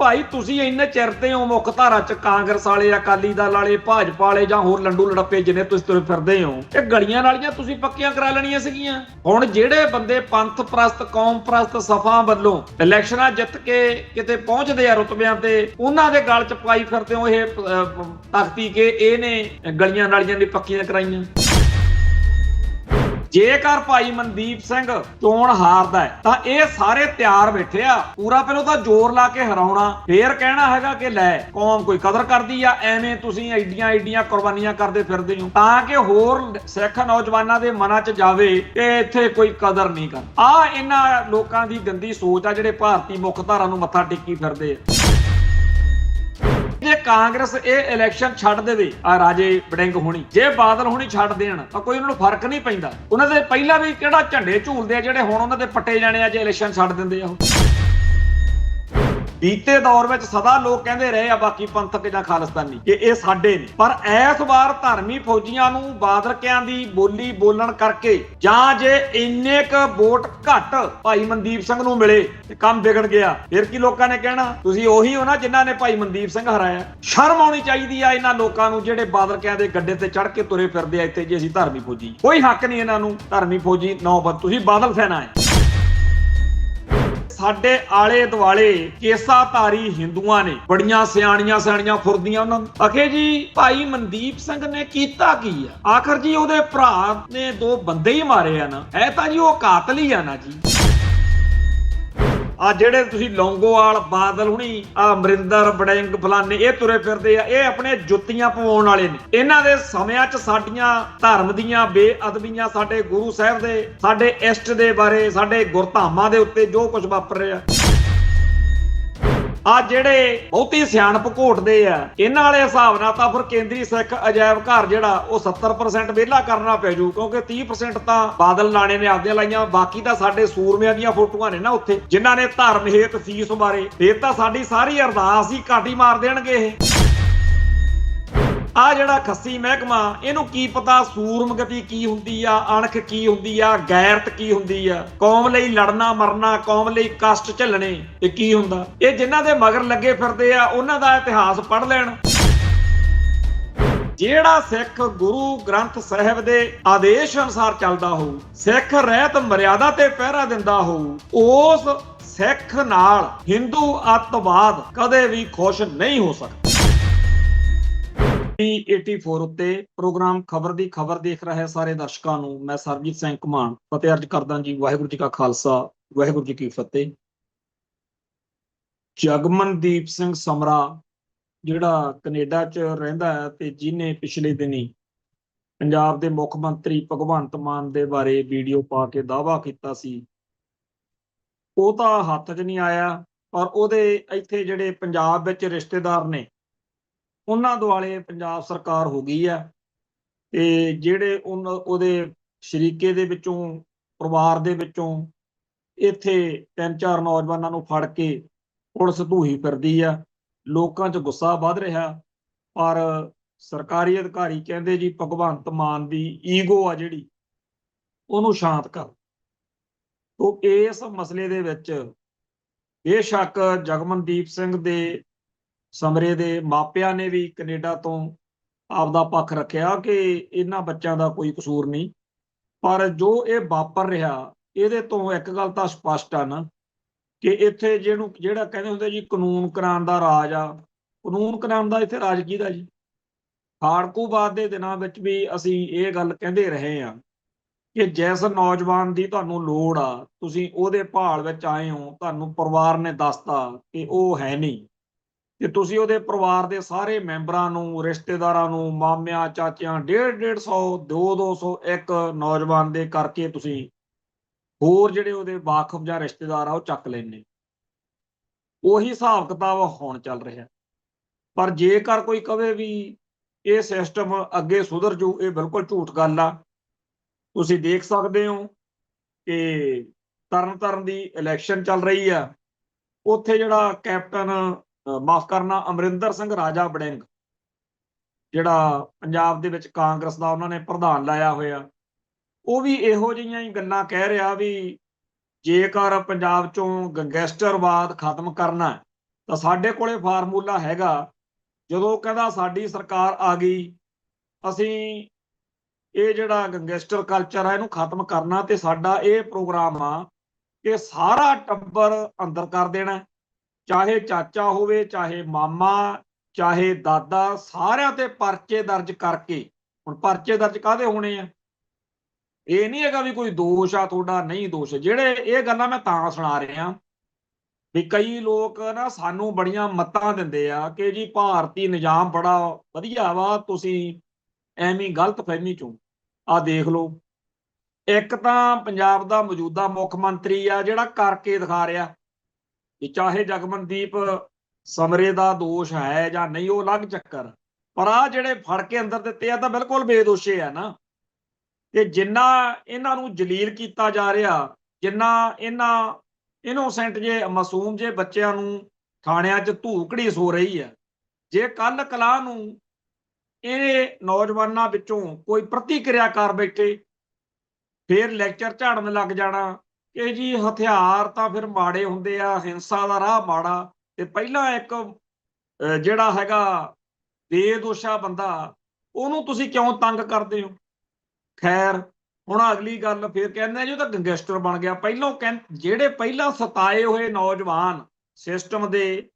ਭਾਈ ਤੁਸੀਂ ਇੰਨੇ ਚਿਰ ਤੇ ਹੋ ਮੁੱਖ ਧਾਰਾ ਚ, ਕਾਂਗਰਸ ਵਾਲੇ, ਅਕਾਲੀ ਦਲ ਵਾਲੇ, ਭਾਜਪਾ ਵਾਲੇ ਜਾਂ ਹੋਰ ਲੰਡੂ ਲੜੱਪੇ ਜਿੰਨੇ ਤੁਸੀਂ ਤੁਰੇ ਫਿਰਦੇ ਹੋ, ਇਹ ਗਲੀਆਂ ਨਾਲੀਆਂ ਤੁਸੀਂ ਪੱਕੀਆਂ ਕਰਾ ਲੈਣੀਆਂ ਸੀਗੀਆਂ। ਹੁਣ ਜਿਹੜੇ ਬੰਦੇ ਪੰਥ ਪ੍ਰਸਤ, ਕੌਮ ਪ੍ਰਸਤ ਸਫਾ ਵੱਲੋਂ ਇਲੈਕਸ਼ਨਾਂ ਜਿੱਤ ਕੇ ਕਿਤੇ ਪਹੁੰਚਦੇ ਆ ਰੁਤਬਿਆਂ ਤੇ, ਉਹਨਾਂ ਦੇ ਗਲ ਚ ਪਾਈ ਫਿਰਦੇ ਹੋ ਇਹ ਤਖਤੀ ਕਿ ਇਹਨੇ ਗਲੀਆਂ ਨਾਲੀਆਂ ਦੀ ਪੱਕੀਆਂ ਕਰਾਈਆਂ। ਜੇਕਰ ਭਾਈ ਮਨਦੀਪ ਸਿੰਘ ਚੋਣ ਹਾਰਦਾ ਹੈ ਤਾਂ ਇਹ ਸਾਰੇ ਤਿਆਰ ਬੈਠੇ ਆ ਪੂਰਾ, ਪਹਿਲਾਂ ਤਾਂ ਜ਼ੋਰ ਲਾ ਕੇ ਹਰਾਉਣਾ, ਫੇਰ ਕਹਿਣਾ ਹੈਗਾ ਕਿ ਲੈ ਕੌਮ ਕੋਈ ਕਦਰ ਕਰਦੀ ਆ, ਐਵੇਂ ਤੁਸੀਂ ਐਡੀਆਂ ਐਡੀਆਂ ਕੁਰਬਾਨੀਆਂ ਕਰਦੇ ਫਿਰਦੇ ਹੋ, ਤਾਂ ਕਿ ਹੋਰ ਸਿੱਖ ਨੌਜਵਾਨਾਂ ਦੇ ਮਨਾਂ 'ਚ ਜਾਵੇ ਕਿ ਇੱਥੇ ਕੋਈ ਕਦਰ ਨਹੀਂ ਕਰ। ਆ ਇਹਨਾਂ ਲੋਕਾਂ ਦੀ ਗੰਦੀ ਸੋਚ ਆ ਜਿਹੜੇ ਭਾਰਤੀ ਮੁੱਖ ਧਾਰਾ ਨੂੰ ਮੱਥਾ ਟੇਕੀ ਫਿਰਦੇ ਆ। ਜੇ ਕਾਂਗਰਸ ਇਹ ਇਲੈਕਸ਼ਨ ਛੱਡ ਦੇਵੇ, ਆ ਰਾਜੇ ਵੜਿੰਗ ਹੋਣੀ, ਜੇ ਬਾਦਲ ਹੋਣੀ ਛੱਡ ਦੇਣ ਤਾਂ ਕੋਈ ਉਹਨਾਂ ਨੂੰ ਫਰਕ ਨਹੀਂ ਪੈਂਦਾ। ਉਹਨਾਂ ਦੇ ਪਹਿਲਾਂ ਵੀ ਕਿਹੜਾ ਝੰਡੇ ਝੂਲਦੇ ਆ ਜਿਹੜੇ ਹੁਣ ਉਹਨਾਂ ਦੇ ਪੱਟੇ ਜਾਣੇ ਆ ਜੇ ਇਲੈਕਸ਼ਨ ਛੱਡ ਦਿੰਦੇ ਆ। ਬੀਤੇ ਦੌਰ ਵਿੱਚ ਸਦਾ ਲੋਕ ਕਹਿੰਦੇ ਰਹੇ ਆ ਬਾਕੀ ਪੰਥਕ ਜਾਂ ਖਾਲਿਸਤਾਨੀ ਕਿ ਇਹ ਸਾਡੇ ਨੇ, ਪਰ ਇਸ ਵਾਰ ਧਰਮੀ ਫੌਜੀਆਂ ਨੂੰ ਬਾਦਲਕਿਆਂ ਦੀ ਬੋਲੀ ਬੋਲਣ ਕਰਕੇ ਜਾਂ ਜੇ ਇੰਨੇ ਕ ਵੋਟ ਘੱਟ ਭਾਈ ਮਨਦੀਪ ਸਿੰਘ ਨੂੰ ਮਿਲੇ ਤੇ ਕੰਮ ਵਿਗੜ ਗਿਆ। ਫਿਰ ਕੀ ਲੋਕਾਂ ਨੇ ਕਹਿਣਾ, ਤੁਸੀਂ ਉਹੀ ਹੋ ਨਾ ਜਿਨ੍ਹਾਂ ਨੇ ਭਾਈ ਮਨਦੀਪ ਸਿੰਘ ਹਰਾਇਆ। ਸ਼ਰਮ ਆਉਣੀ ਚਾਹੀਦੀ ਆ ਇਹਨਾਂ ਲੋਕਾਂ ਨੂੰ ਜਿਹੜੇ ਬਾਦਲਕਿਆਂ ਦੇ ਗੱਡੇ ਤੇ ਚੜ ਕੇ ਤੁਰੇ ਫਿਰਦੇ ਆ ਇੱਥੇ ਜੇ ਅਸੀਂ ਧਰਮੀ ਫੌਜੀ। ਕੋਈ ਹੱਕ ਨਹੀਂ ਇਹਨਾਂ ਨੂੰ ਧਰਮੀ ਫੌਜੀ ਨੌਬਤ, ਤੁਸੀਂ ਬਾਦਲ ਸੈਨਾ ਹੈ। ਸਾਡੇ ਆਲੇ ਦੁਆਲੇ ਕੇਸਾਧਾਰੀ ਹਿੰਦੂਆਂ ਨੇ ਬੜੀਆਂ ਸਿਆਣੀਆਂ ਸਿਆਣੀਆਂ ਫੁਰਦੀਆਂ ਉਹਨਾਂ ਨੂੰ ਆਖੇ ਜੀ ਭਾਈ ਮਨਦੀਪ ਸਿੰਘ ਨੇ ਕੀਤਾ ਕੀ ਆ, ਆਖਰ ਜੀ ਉਹਦੇ ਭਰਾ ਨੇ 2 ਬੰਦੇ ਹੀ ਮਾਰੇ ਆ ਨਾ, ਇਹ ਤਾਂ ਜੀ ਉਹ ਕਾਤਲ ਹੀ ਆ ਨਾ ਜੀ। ਆ ਜਿਹੜੇ ਤੁਸੀਂ ਲੌਂਗੋਵਾਲ, ਬਾਦਲ ਹੁਣੀ, ਆ ਅਮਰਿੰਦਰ, ਵੜਿੰਗ, ਫਲਾਨੇ ਇਹ ਤੁਰੇ ਫਿਰਦੇ ਆ, ਇਹ ਆਪਣੇ ਜੁੱਤੀਆਂ ਪਵਾਉਣ ਵਾਲੇ ਨੇ। ਇਹਨਾਂ ਦੇ ਸਮਿਆਂ 'ਚ ਸਾਡੀਆਂ ਧਰਮ ਦੀਆਂ ਬੇਅਦਬੀਆਂ, ਸਾਡੇ ਗੁਰੂ ਸਾਹਿਬ ਦੇ, ਸਾਡੇ ਇਸ਼ਟ ਦੇ ਬਾਰੇ, ਸਾਡੇ ਗੁਰਧਾਮਾਂ ਦੇ ਉੱਤੇ ਜੋ ਕੁਝ ਵਾਪਰ ਰਿਹਾ, ਆ ਜਿਹੜੇ ਬਹੁਤੀ ਸਿਆਣਪ ਘੋਟਦੇ ਆ, ਇਹਨਾਂ ਵਾਲੇ ਹਿਸਾਬ ਨਾਲ ਤਾਂ ਫਿਰ ਕੇਂਦਰੀ ਸਿੱਖ ਅਜਾਇਬ ਘਰ ਜਿਹੜਾ ਉਹ 70% ਵਿਹਲਾ ਕਰਨਾ ਪੈ ਜੂ, ਕਿਉਂਕਿ 30% ਤਾਂ ਬਾਦਲ ਲਾਣੇ ਨੇ ਆਪਦੀਆਂ ਲਾਈਆਂ, ਬਾਕੀ ਤਾਂ ਸਾਡੇ ਸੂਰਮਿਆਂ ਦੀਆਂ ਫੋਟੋਆਂ ਨੇ ਨਾ ਉੱਥੇ ਜਿਨ੍ਹਾਂ ਨੇ ਧਰਮ ਹੇਤ ਫੀਸ ਮਾਰੇ। ਫੇਰ ਤਾਂ ਸਾਡੀ ਸਾਰੀ ਅਰਦਾਸ ਹੀ ਕਾਟੀ ਮਾਰ ਦੇਣਗੇ ਇਹ। ਆ ਜਿਹੜਾ ਖੱਸੀ ਮਹਿਕਮਾ, ਇਹਨੂੰ ਕੀ ਪਤਾ ਸੂਰਮਗਤੀ ਕੀ ਹੁੰਦੀ ਆ, ਅਣਖ ਕੀ ਹੁੰਦੀ ਆ, ਗੈਰਤ ਕੀ ਹੁੰਦੀ ਆ, ਕੌਮ ਲਈ ਲੜਨਾ ਮਰਨਾ, ਕੌਮ ਲਈ ਕਸ਼ਟ ਝੱਲਣੇ ਇਹ ਕੀ ਹੁੰਦਾ। ਇਹ ਜਿਨ੍ਹਾਂ ਦੇ ਮਗਰ ਲੱਗੇ ਫਿਰਦੇ ਆ ਉਹਨਾਂ ਦਾ ਇਤਿਹਾਸ ਪੜ੍ਹ ਲੈਣ। ਜਿਹੜਾ ਸਿੱਖ ਗੁਰੂ ਗ੍ਰੰਥ ਸਾਹਿਬ ਦੇ ਆਦੇਸ਼ ਅਨੁਸਾਰ ਚੱਲਦਾ ਹੋਊ, ਸਿੱਖ ਰਹਿਤ ਮਰਿਆਦਾ ਤੇ ਪਹਿਰਾ ਦਿੰਦਾ ਹੋਊ, ਉਸ ਸਿੱਖ ਨਾਲ ਹਿੰਦੂ ਅੱਤਵਾਦ ਕਦੇ ਵੀ ਖੁਸ਼ ਨਹੀਂ ਹੋ ਸਕਦਾ। 84 ਉੱਤੇ ਪ੍ਰੋਗਰਾਮ ਖਬਰ ਦੀ ਖਬਰ ਦੇਖ ਰਹੇ ਸਾਰੇ ਦਰਸ਼ਕਾਂ ਨੂੰ ਮੈਂ ਸਰਬਜੀਤ ਸਿੰਘ ਘੁਮਾਣ ਫਤਿਹ ਅਰਜ ਕਰਦਾ ਜੀ। ਵਾਹਿਗੁਰੂ ਜੀ ਕਾ ਖਾਲਸਾ, ਵਾਹਿਗੁਰੂ ਜੀ ਕੀ ਫਤਿਹ। ਜਗਮਨਦੀਪ ਸਿੰਘ ਸਮਰਾ ਜਿਹੜਾ ਕੈਨੇਡਾ 'ਚ ਰਹਿੰਦਾ ਹੈ ਤੇ ਜਿਹਨੇ ਪਿਛਲੇ ਦਿਨੀ ਪੰਜਾਬ ਦੇ ਮੁੱਖ ਮੰਤਰੀ ਭਗਵੰਤ ਮਾਨ ਦੇ ਬਾਰੇ ਵੀਡੀਓ ਪਾ ਕੇ ਦਾਅਵਾ ਕੀਤਾ ਸੀ, ਉਹ ਤਾਂ ਹੱਥ 'ਚ ਨਹੀਂ ਆਇਆ। ਪਰ ਉਹਦੇ ਇੱਥੇ ਜਿਹੜੇ ਪੰਜਾਬ ਵਿੱਚ ਰਿਸ਼ਤੇਦਾਰ ਨੇ ਉਹਨਾਂ ਦੁਆਲੇ ਪੰਜਾਬ ਸਰਕਾਰ ਹੋ ਗਈ ਆ, ਤੇ ਜਿਹੜੇ ਉਹਦੇ ਸ਼ਰੀਕੇ ਦੇ ਵਿੱਚੋਂ, ਪਰਿਵਾਰ ਦੇ ਵਿੱਚੋਂ ਇੱਥੇ 3-4 ਨੌਜਵਾਨਾਂ ਨੂੰ ਫੜ ਕੇ ਪੁਲਿਸ ਧੂਹੀ ਫਿਰਦੀ ਆ। ਲੋਕਾਂ 'ਚ ਗੁੱਸਾ ਵੱਧ ਰਿਹਾ, ਪਰ ਸਰਕਾਰੀ ਅਧਿਕਾਰੀ ਕਹਿੰਦੇ ਜੀ ਭਗਵੰਤ ਮਾਨ ਦੀ ਈਗੋ ਆ ਜਿਹੜੀ ਉਹਨੂੰ ਸ਼ਾਂਤ ਕਰ। ਤੋ ਇਸ ਮਸਲੇ ਦੇ ਵਿੱਚ ਬੇਸ਼ੱਕ ਜਗਮਨਦੀਪ ਸਿੰਘ ਦੇ ਸਮਰੇ ਦੇ ਮਾਪਿਆਂ ਨੇ ਵੀ ਕੈਨੇਡਾ ਤੋਂ ਆਪਦਾ ਪੱਖ ਰੱਖਿਆ ਕਿ ਇਹਨਾਂ ਬੱਚਿਆਂ ਦਾ ਕੋਈ ਕਸੂਰ ਨਹੀਂ, ਪਰ ਜੋ ਇਹ ਵਾਪਰ ਰਿਹਾ ਇਹਦੇ ਤੋਂ ਇੱਕ ਗੱਲ ਤਾਂ ਸਪਸ਼ਟ ਆ ਨਾ ਕਿ ਇੱਥੇ ਜਿਹੜਾ ਕਹਿੰਦੇ ਹੁੰਦੇ ਜੀ ਕਾਨੂੰਨ ਕਰਾਉਣ ਦਾ ਰਾਜ ਆ, ਕਾਨੂੰਨ ਕਰਾਉਣ ਦਾ ਇੱਥੇ ਰਾਜ ਕਿਹਦਾ ਜੀ। ਖਾੜਕੂਬਾਦ ਦੇ ਦਿਨਾਂ ਵਿੱਚ ਵੀ ਅਸੀਂ ਇਹ ਗੱਲ ਕਹਿੰਦੇ ਰਹੇ ਆ ਕਿ ਜਿਸ ਨੌਜਵਾਨ ਦੀ ਤੁਹਾਨੂੰ ਲੋੜ ਆ, ਤੁਸੀਂ ਉਹਦੇ ਭਾਲ ਵਿੱਚ ਆਏ ਹੋ, ਤੁਹਾਨੂੰ ਪਰਿਵਾਰ ਨੇ ਦੱਸਤਾ ਕਿ ਉਹ ਹੈ ਨਹੀਂ, ਤੇ ਤੁਸੀਂ ਉਹਦੇ ਪਰਿਵਾਰ ਦੇ ਸਾਰੇ ਮੈਂਬਰਾਂ ਨੂੰ, ਰਿਸ਼ਤੇਦਾਰਾਂ ਨੂੰ, ਮਾਮਿਆਂ ਚਾਚਿਆਂ 150-150, 200-200 ਇੱਕ ਨੌਜਵਾਨ ਦੇ ਕਰਕੇ ਤੁਸੀਂ ਹੋਰ ਜਿਹੜੇ ਉਹਦੇ ਵਾਕਫ ਜਾਂ ਰਿਸ਼ਤੇਦਾਰ ਆ ਉਹ ਚੱਕ ਲੈਂਦੇ। ਉਹੀ ਹਿਸਾਬ ਕਿਤਾਬ ਹੁਣ ਚੱਲ ਰਿਹਾ। ਪਰ ਜੇਕਰ ਕੋਈ ਕਵੇ ਵੀ ਇਹ ਸਿਸਟਮ ਅੱਗੇ ਸੁਧਰ ਜੂ, ਇਹ ਬਿਲਕੁਲ ਝੂਠ ਗੱਲ ਆ। ਤੁਸੀਂ ਦੇਖ ਸਕਦੇ ਹੋ ਕਿ ਤਰਨਤਾਰਨ ਦੀ ਇਲੈਕਸ਼ਨ ਚੱਲ ਰਹੀ ਆ, ਉੱਥੇ ਜਿਹੜਾ ਕੈਪਟਨ ਮਾਫ ਕਰਨਾ ਅਮਰਿੰਦਰ ਸਿੰਘ ਰਾਜਾ ਵੜਿੰਗ, ਜਿਹੜਾ ਪੰਜਾਬ ਦੇ ਵਿੱਚ ਕਾਂਗਰਸ ਦਾ ਉਹਨਾਂ ਨੇ ਪ੍ਰਧਾਨ ਲਾਇਆ ਹੋਇਆ, ਉਹ ਵੀ ਇਹੋ ਜਿਹੀਆਂ ਹੀ ਗੱਲਾਂ ਕਹਿ ਰਿਹਾ ਵੀ ਜੇਕਰ ਪੰਜਾਬ ਚੋਂ ਗੈਂਗਸਟਰਵਾਦ ਖਤਮ ਕਰਨਾ ਤਾਂ ਸਾਡੇ ਕੋਲੇ ਫਾਰਮੂਲਾ ਹੈਗਾ। ਜਦੋਂ ਕਹਿੰਦਾ ਸਾਡੀ ਸਰਕਾਰ ਆ ਗਈ, ਅਸੀਂ ਇਹ ਜਿਹੜਾ ਗੈਂਗਸਟਰ ਕਲਚਰ ਆ ਇਹਨੂੰ ਖਤਮ ਕਰਨਾ, ਤੇ ਸਾਡਾ ਇਹ ਪ੍ਰੋਗਰਾਮ ਆ ਕਿ ਸਾਰਾ ਟੱਬਰ ਅੰਦਰ ਕਰ ਦੇਣਾ, ਚਾਹੇ ਚਾਚਾ ਹੋਵੇ, ਚਾਹੇ ਮਾਮਾ, ਚਾਹੇ ਦਾਦਾ, ਸਾਰਿਆਂ ਤੇ ਪਰਚੇ ਦਰਜ ਕਰਕੇ। ਹੁਣ ਪਰਚੇ ਦਰਜ ਕਾਹਦੇ ਹੋਣੇ ਆ? ਇਹ ਨਹੀਂ ਹੈਗਾ ਵੀ ਕੋਈ ਦੋਸ਼ ਆ ਤੁਹਾਡਾ, ਨਹੀਂ ਦੋਸ਼। ਜਿਹੜੇ ਇਹ ਗੱਲਾਂ ਮੈਂ ਤਾਂ ਸੁਣਾ ਰਿਹਾ ਵੀ ਕਈ ਲੋਕ ਨਾ ਸਾਨੂੰ ਬੜੀਆਂ ਮੱਤਾਂ ਦਿੰਦੇ ਆ ਕਿ ਜੀ ਭਾਰਤੀ ਨਿਜ਼ਾਮ ਬੜਾ ਵਧੀਆ ਵਾ, ਤੁਸੀਂ ਐਵੇਂ ਗਲਤ ਫਹਿਮੀ ਚੋਂ ਆ ਦੇਖ ਲਓ। ਇੱਕ ਤਾਂ ਪੰਜਾਬ ਦਾ ਮੌਜੂਦਾ ਮੁੱਖ ਮੰਤਰੀ ਆ ਜਿਹੜਾ ਕਰਕੇ ਦਿਖਾ ਰਿਹਾ ਕਿ ਚਾਹੇ ਜਗਮਨਦੀਪ ਸਮਰੇ ਦਾ ਦੋਸ਼ ਹੈ ਜਾਂ ਨਹੀਂ, ਉਹ ਅਲੱਗ ਚੱਕਰ, ਪਰ ਆ ਜਿਹੜੇ ਫੜ ਕੇ ਅੰਦਰ ਦਿੱਤੇ ਆ ਤਾਂ ਬਿਲਕੁਲ ਬੇਦੋਸ਼ੇ ਆ ਨਾ। ਤੇ ਜਿੰਨਾ ਇਹਨਾਂ ਨੂੰ ਜਲੀਲ ਕੀਤਾ ਜਾ ਰਿਹਾ, ਜਿੰਨਾ ਇਹਨਾਂ ਇਨੋਸੈਂਟ ਜੇ ਮਾਸੂਮ ਜੇ ਬੱਚਿਆਂ ਨੂੰ ਥਾਣਿਆਂ 'ਚ ਧੂਕੜੀ ਸੋ ਰਹੀ ਹੈ, ਜੇ ਕੱਲ ਕਲਾਹ ਨੂੰ ਇਹ ਨੌਜਵਾਨਾਂ ਵਿੱਚੋਂ ਕੋਈ ਪ੍ਰਤੀਕਿਰਿਆ ਕਰ ਬੈਠੇ, ਫਿਰ ਲੈਕਚਰ ਝਾੜਨ ਲੱਗ ਜਾਣਾ ਕਿ ਜੀ ਹਥਿਆਰ ਤਾਂ ਫਿਰ ਮਾੜੇ ਹੁੰਦੇ ਆ, ਹਿੰਸਾ ਦਾ ਰਾਹ ਮਾੜਾ। ਤੇ ਪਹਿਲਾਂ ਇੱਕ ਜਿਹੜਾ ਹੈਗਾ ਬੇਦੋਸ਼ਾ ਬੰਦਾ, ਉਹਨੂੰ ਤੁਸੀਂ ਕਿਉਂ ਤੰਗ ਕਰਦੇ ਹੋ? ਖੈਰ, ਹੁਣ ਅਗਲੀ ਗੱਲ ਫਿਰ ਕਹਿੰਦੇ ਜੀ ਉਹ ਤਾਂ ਗੈਂਗਸਟਰ ਬਣ ਗਿਆ। ਪਹਿਲਾਂ ਜਿਹੜੇ ਪਹਿਲਾਂ ਸਤਾਏ ਹੋਏ ਨੌਜਵਾਨ, ਸਿਸਟਮ ਦੇ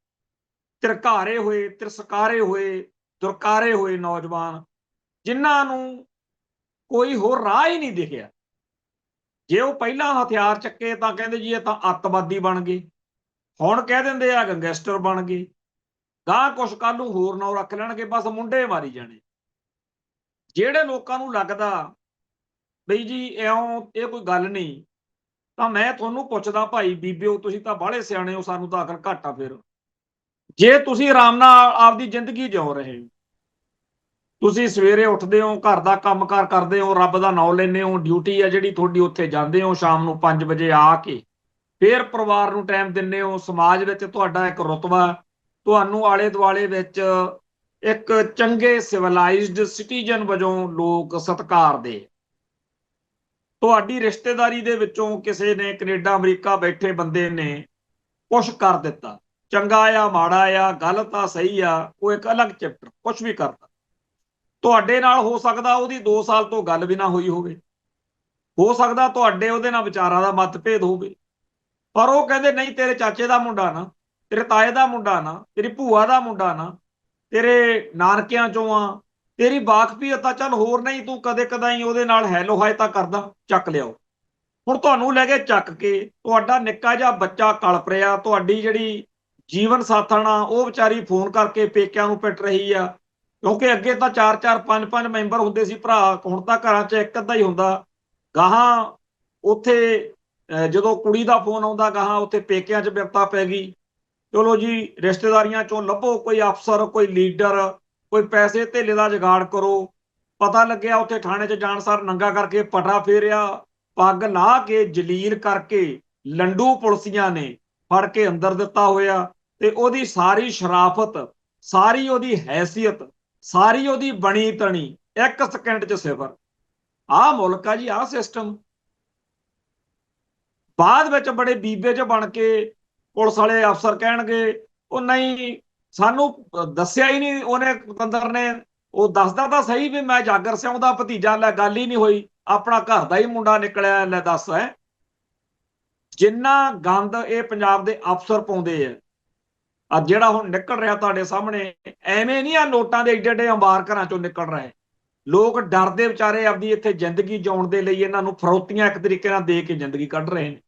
ਧਿਰਕਾਰੇ ਹੋਏ, ਤਿਰਸਕਾਰੇ ਹੋਏ, ਦੁਰਕਾਰੇ ਹੋਏ ਨੌਜਵਾਨ, ਜਿਨ੍ਹਾਂ ਨੂੰ ਕੋਈ ਹੋਰ ਰਾਹ ਹੀ ਨਹੀਂ ਦਿਖਿਆ, ਜੇ ਉਹ ਪਹਿਲਾਂ ਹਥਿਆਰ ਚੱਕੇ ਤਾਂ ਕਹਿੰਦੇ ਜੀ ਇਹ ਤਾਂ ਅੱਤਵਾਦੀ ਬਣ ਗਏ, ਹੁਣ ਕਹਿ ਦਿੰਦੇ ਆ ਗੈਂਗਸਟਰ ਬਣ ਗਏ। ਗਾਂ ਕੁਛ ਕੱਲ ਨੂੰ ਹੋਰ ਨਾਂ ਰੱਖ ਲੈਣਗੇ, ਬਸ ਮੁੰਡੇ ਮਾਰੀ ਜਾਣੇ। ਜਿਹੜੇ ਲੋਕਾਂ ਨੂੰ ਲੱਗਦਾ ਬਈ ਜੀ ਇਉਂ ਇਹ ਕੋਈ ਗੱਲ ਨਹੀਂ, ਤਾਂ ਮੈਂ ਤੁਹਾਨੂੰ ਪੁੱਛਦਾ ਭਾਈ ਬੀਬਿਓ, ਤੁਸੀਂ ਤਾਂ ਬਾਹਲੇ ਸਿਆਣੇ ਹੋ, ਸਾਨੂੰ ਤਾਂ ਅਕਲ ਘੱਟ ਆ। ਫਿਰ ਜੇ ਤੁਸੀਂ ਆਰਾਮ ਨਾਲ ਆਪਦੀ ਜ਼ਿੰਦਗੀ ਜਿਉ ਰਹੇ ਹੋ, ਤੁਸੀਂ ਸਵੇਰੇ ਉੱਠਦੇ ਹੋ, ਘਰ ਦਾ ਕੰਮਕਾਰ ਕਰਦੇ ਹੋ, ਰੱਬ ਦਾ ਨਾਮ ਲੈਂਦੇ ਹੋ, ਡਿਊਟੀ ਆ ਜਿਹੜੀ ਤੁਹਾਡੀ, ਉੱਥੇ ਜਾਂਦੇ ਹੋ, ਸ਼ਾਮ ਨੂੰ 5 ਵਜੇ ਆ ਕੇ ਫਿਰ ਪਰਿਵਾਰ ਨੂੰ ਟਾਈਮ ਦਿੰਦੇ ਹੋ, ਸਮਾਜ ਵਿੱਚ ਤੁਹਾਡਾ ਇੱਕ ਰੁਤਬਾ, ਤੁਹਾਨੂੰ ਆਲੇ ਦੁਆਲੇ ਵਿੱਚ ਇੱਕ ਚੰਗੇ ਸਿਵਲਾਈਜ਼ਡ ਸਿਟੀਜ਼ਨ ਵਜੋਂ ਲੋਕ ਸਤਿਕਾਰ ਦੇ। ਤੁਹਾਡੀ ਰਿਸ਼ਤੇਦਾਰੀ ਦੇ ਵਿੱਚੋਂ ਕਿਸੇ ਨੇ, ਕੈਨੇਡਾ ਅਮਰੀਕਾ ਬੈਠੇ ਬੰਦੇ ਨੇ ਕੁਛ ਕਰ ਦਿੱਤਾ, ਚੰਗਾ ਆ ਮਾੜਾ ਆ, ਗਲਤ ਆ ਸਹੀ ਆ, ਉਹ ਇੱਕ ਅਲੱਗ ਚੈਪਟਰ, ਕੁਛ ਵੀ ਕਰਦਾ, ਤੁਹਾਡੇ ਨਾਲ ਹੋ ਸਕਦਾ ਉਹਦੀ 2 ਸਾਲ ਤੋਂ ਗੱਲ ਵੀ ਨਾ ਹੋਈ ਹੋਵੇ, ਹੋ ਸਕਦਾ ਤੁਹਾਡੇ ਉਹਦੇ ਨਾਲ ਵਿਚਾਰਾਂ ਦਾ ਮਤਭੇਦ ਹੋਵੇ, ਪਰ ਉਹ ਕਹਿੰਦੇ ਨਹੀਂ, ਤੇਰੇ ਚਾਚੇ ਦਾ ਮੁੰਡਾ ਨਾ, ਤੇਰੇ ਤਾਏ ਦਾ ਮੁੰਡਾ ਨਾ, ਤੇਰੀ ਭੂਆ ਦਾ ਮੁੰਡਾ ਨਾ, ਤੇਰੇ ਨਾਨਕਿਆਂ ਚੋਂ ਆ, ਤੇਰੀ ਵਾਕਫੀਅਤ ਤਾਂ ਚੱਲ ਹੋਰ ਨਹੀਂ, ਤੂੰ ਕਦੇ ਕਦਾਈ ਉਹਦੇ ਨਾਲ ਹੈਲੋ ਹਾਏ ਤਾਂ ਕਰਦਾ, ਚੱਕ ਲਿਆਓ। ਹੁਣ ਤੁਹਾਨੂੰ ਲੈ ਕੇ ਚੱਕ ਕੇ, ਤੁਹਾਡਾ ਨਿੱਕਾ ਜਿਹਾ ਬੱਚਾ ਕਲਪ ਰਿਹਾ, ਤੁਹਾਡੀ ਜਿਹੜੀ ਜੀਵਨ ਸਾਥਣ ਆ ਉਹ ਵਿਚਾਰੀ ਫੋਨ ਕਰਕੇ ਪੇਕਿਆਂ ਨੂੰ ਪਿੱਟ ਰਹੀ ਆ, ਕਿਉਂਕਿ ਅੱਗੇ ਤਾਂ 4-4 5-5 ਮੈਂਬਰ ਹੁੰਦੇ ਸੀ ਭਰਾ, ਹੁਣ ਤਾਂ ਘਰਾਂ 'ਚ ਇੱਕ ਅੱਧਾ ਹੀ ਹੁੰਦਾ। ਗਾਹਾਂ ਉੱਥੇ ਜਦੋਂ ਕੁੜੀ ਦਾ ਫੋਨ ਆਉਂਦਾ, ਗਾਹਾਂ ਉੱਥੇ ਪੇਕਿਆਂ 'ਚ ਬਿਪਤਾ ਪੈ ਗਈ। ਚਲੋ ਜੀ, ਰਿਸ਼ਤੇਦਾਰੀਆਂ ਚੋਂ ਲੱਭੋ ਕੋਈ ਅਫਸਰ, ਕੋਈ ਲੀਡਰ, ਕੋਈ ਪੈਸੇ ਧੇਲੇ ਦਾ ਜੁਗਾੜ ਕਰੋ। ਪਤਾ ਲੱਗਿਆ ਉੱਥੇ ਥਾਣੇ 'ਚ ਜਾਣ ਸਾਰ ਨੰਗਾ ਕਰਕੇ ਪਟਾ ਫੇਰਿਆ, ਪੱਗ ਲਾ ਕੇ ਜਲੀਲ ਕਰਕੇ ਲੰਡੂ ਪੁਲਸੀਆਂ ਨੇ ਫੜ ਕੇ ਅੰਦਰ ਦਿੱਤਾ ਹੋਇਆ, ਤੇ ਉਹਦੀ ਸਾਰੀ ਸ਼ਰਾਫਤ, ਸਾਰੀ ਉਹਦੀ ਹੈਸੀਅਤ, ਸਾਰੀ ਉਹਦੀ ਬਣੀ ਤਣੀ 1 ਸਕਿੰਟ 'ਚ ਸਿਫਰ। ਆਹ ਮੁਲਕ ਆ ਜੀ, ਆਹ ਸਿਸਟਮ। ਬਾਅਦ ਵਿੱਚ ਬੜੇ ਬੀਬੇ 'ਚ ਬਣ ਕੇ ਪੁਲਿਸ ਵਾਲੇ ਅਫਸਰ ਕਹਿਣਗੇ ਉਹ ਨਹੀਂ, ਸਾਨੂੰ ਦੱਸਿਆ ਹੀ ਨਹੀਂ ਉਹਨੇ, ਪਤੰਦਰ ਨੇ। ਉਹ ਦੱਸਦਾ ਤਾਂ ਸਹੀ ਵੀ ਮੈਂ ਜਾਗਰ ਸਿੰਘ ਦਾ ਭਤੀਜਾ, ਲੈ ਗੱਲ ਹੀ ਨਹੀਂ ਹੋਈ, ਆਪਣਾ ਘਰ ਦਾ ਹੀ ਮੁੰਡਾ ਨਿਕਲਿਆ, ਲੈ ਦੱਸ। ਹੈ ਜਿੰਨਾ ਗੰਦ ਇਹ ਪੰਜਾਬ ਦੇ ਅਫਸਰ ਪਾਉਂਦੇ ਆ, ਆ ਜਿਹੜਾ ਹੁਣ ਨਿਕਲ ਰਿਹਾ ਤੁਹਾਡੇ ਸਾਹਮਣੇ, ਐਵੇਂ ਨਹੀਂ ਆ ਨੋਟਾਂ ਦੇ ਏਡੇ ਏਡੇ ਅੰਬਾਰ ਘਰਾਂ ਚੋਂ ਨਿਕਲ ਰਹੇ। ਲੋਕ ਡਰਦੇ ਵਿਚਾਰੇ ਆਪਦੀ ਇੱਥੇ ਜ਼ਿੰਦਗੀ ਜਿਉਣ ਦੇ ਲਈ ਇਹਨਾਂ ਨੂੰ ਫਰੌਤੀਆਂ ਇੱਕ ਤਰੀਕੇ ਨਾਲ ਦੇ ਕੇ ਜ਼ਿੰਦਗੀ ਕੱਢ ਰਹੇ ਨੇ।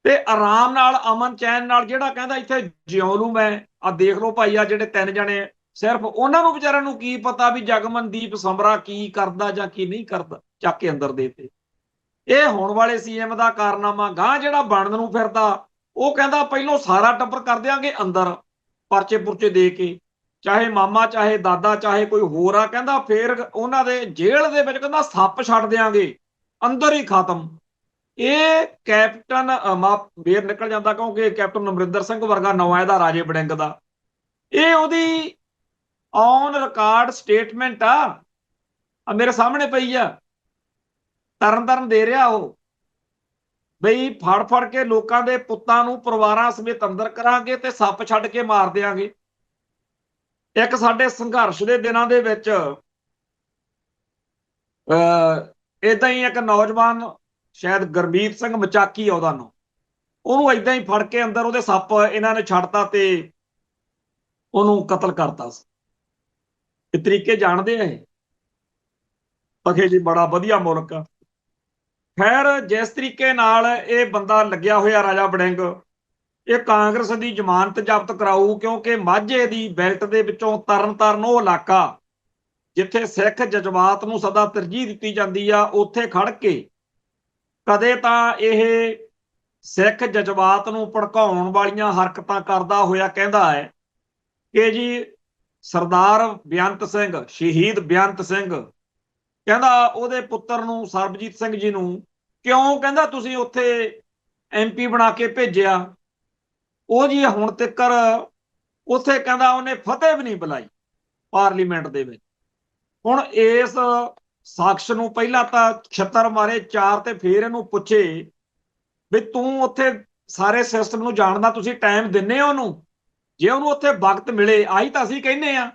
ਤੇ ਆਰਾਮ ਨਾਲ, ਅਮਨ ਚੈਨ ਨਾਲ ਜਿਹੜਾ ਕਹਿੰਦਾ ਇੱਥੇ ਜਿਉਂ ਲੂ ਮੈਂ, ਆ ਦੇਖ ਲਓ ਭਾਈ, ਆ ਜਿਹੜੇ 3 ਜਣੇ, ਸਿਰਫ ਉਹਨਾਂ ਨੂੰ ਵਿਚਾਰਿਆਂ ਨੂੰ ਕੀ ਪਤਾ ਵੀ ਜਗਮਨਦੀਪ ਸਮਰਾ ਕੀ ਕਰਦਾ ਜਾਂ ਕੀ ਨਹੀਂ ਕਰਦਾ, ਚੱਕ ਕੇ ਅੰਦਰ ਦੇਤੇ। ਇਹ ਹੋਣ ਵਾਲੇ ਸੀਐਮ ਦਾ ਕਾਰਨਾਮਾ। ਗਾਂ ਜਿਹੜਾ ਬਣਨ ਨੂੰ ਫਿਰਦਾ, ਉਹ ਕਹਿੰਦਾ ਪਹਿਲੋਂ ਸਾਰਾ ਟੱਬਰ ਕਰ ਦਿਆਂਗੇ ਅੰਦਰ, ਪਰਚੇ ਪੁਰਚੇ ਦੇ ਕੇ, ਚਾਹੇ ਮਾਮਾ, ਚਾਹੇ ਦਾਦਾ, ਚਾਹੇ ਕੋਈ ਹੋਰ ਆ, ਕਹਿੰਦਾ ਫੇਰ ਉਹਨਾਂ ਦੇ ਜੇਲ੍ਹ ਦੇ ਵਿੱਚ ਕਹਿੰਦਾ ਸੱਪ ਛੱਡ ਦਿਆਂਗੇ, ਅੰਦਰ ਹੀ ਖਤਮ। ਇਹ ਕੈਪਟਨ ਫੇਰ ਨਿਕਲ ਜਾਂਦਾ, ਕਿਉਂਕਿ ਕੈਪਟਨ ਅਮਰਿੰਦਰ ਸਿੰਘ ਵਰਗਾ ਨਵਾਂ ਇਹਦਾ ਰਾਜੇ ਵੜਿੰਗ ਦਾ, ਇਹ ਉਹਦੀ ਔਨ ਰਿਕਾਰਡ ਸਟੇਟਮੈਂਟ ਆ ਮੇਰੇ ਸਾਹਮਣੇ ਪਈ ਆ, ਤਰਨ ਤਰਨ ਦੇ ਰਿਹਾ ਉਹ ਬਈ ਫੜ ਫੜ ਕੇ ਲੋਕਾਂ ਦੇ ਪੁੱਤਾਂ ਨੂੰ ਪਰਿਵਾਰਾਂ ਸਮੇਤ ਅੰਦਰ ਕਰਾਂਗੇ ਤੇ ਸੱਪ ਛੱਡ ਕੇ ਮਾਰ ਦਿਆਂਗੇ। ਇੱਕ ਸਾਡੇ ਸੰਘਰਸ਼ ਦੇ ਦਿਨਾਂ ਦੇ ਵਿੱਚ ਇਦਾਂ ਹੀ ਇੱਕ ਨੌਜਵਾਨ, ਸ਼ਾਇਦ ਗੁਰਮੀਤ ਸਿੰਘ ਮਚਾਕੀ ਉਹਦਾ ਨਾਂ, ਉਹਨੂੰ ਇਦਾਂ ਹੀ ਫੜ ਕੇ ਅੰਦਰ ਉਹਦੇ ਸੱਪ ਇਹਨਾਂ ਨੇ ਛੱਡਤਾ ਤੇ ਉਹਨੂੰ ਕਤਲ ਕਰਤਾ ਸੀ। ਇਹ ਤਰੀਕੇ ਜਾਣਦੇ ਆ ਇਹ ਅਖੇ ਜੀ, ਬੜਾ ਵਧੀਆ ਮੁਲਕ ਆ। ਖੈਰ, ਜਿਸ ਤਰੀਕੇ ਨਾਲ ਇਹ ਬੰਦਾ ਲੱਗਿਆ ਹੋਇਆ ਰਾਜਾ ਵੜਿੰਗ, ਇਹ ਕਾਂਗਰਸ ਦੀ ਜ਼ਮਾਨਤ ਜ਼ਬਤ ਕਰਾਊ, ਕਿਉਂਕਿ ਮਾਝੇ ਦੀ ਬੈਲਟ ਦੇ ਵਿੱਚੋਂ ਤਰਨਤਾਰਨ ਉਹ ਇਲਾਕਾ ਜਿੱਥੇ ਸਿੱਖ ਜਜ਼ਬਾਤ ਨੂੰ ਸਦਾ ਤਰਜੀਹ ਦਿੱਤੀ ਜਾਂਦੀ ਆ, ਉੱਥੇ ਖੜ ਕੇ ਕਦੇ ਤਾਂ ਇਹ ਸਿੱਖ ਜਜ਼ਬਾਤ ਨੂੰ ਭੜਕਾਉਣ ਵਾਲੀਆਂ ਹਰਕਤਾਂ ਕਰਦਾ ਹੋਇਆ ਕਹਿੰਦਾ ਹੈ ਕਿ ਜੀ ਸਰਦਾਰ ਬੇਅੰਤ ਸਿੰਘ, ਸ਼ਹੀਦ ਬੇਅੰਤ ਸਿੰਘ, ਕਹਿੰਦਾ ਉਹਦੇ ਪੁੱਤਰ ਨੂੰ, ਸਰਬਜੀਤ ਸਿੰਘ ਜੀ ਨੂੰ, ਕਿਉਂ ਕਹਿੰਦਾ ਤੁਸੀਂ ਉੱਥੇ MP ਬਣਾ ਕੇ ਭੇਜਿਆ? ਉਹ ਜੀ ਹੁਣ ਤੱਕ ਉੱਥੇ ਕਹਿੰਦਾ ਉਹਨੇ ਫਤਿਹ ਵੀ ਨਹੀਂ ਬੁਲਾਈ ਪਾਰਲੀਮੈਂਟ ਦੇ ਵਿੱਚ। ਹੁਣ ਇਸ ਸ਼ਖਸ ਨੂੰ ਪਹਿਲਾਂ ਤਾਂ ਛਿੱਤਰ ਮਾਰੇ ਚਾਰ ਤੇ ਫਿਰ ਇਹਨੂੰ ਪੁੱਛੇ ਵੀ ਤੂੰ ਉੱਥੇ ਸਾਰੇ ਸਿਸਟਮ ਨੂੰ ਜਾਣਦਾ, ਤੁਸੀਂ ਟਾਈਮ ਦਿੰਨੇ ਹੋ ਉਹਨੂੰ? ਜੇ ਉਹਨੂੰ ਉੱਥੇ ਵਕਤ ਮਿਲੇ, ਆਹੀ ਤਾਂ ਅਸੀਂ ਕਹਿੰਦੇ ਆ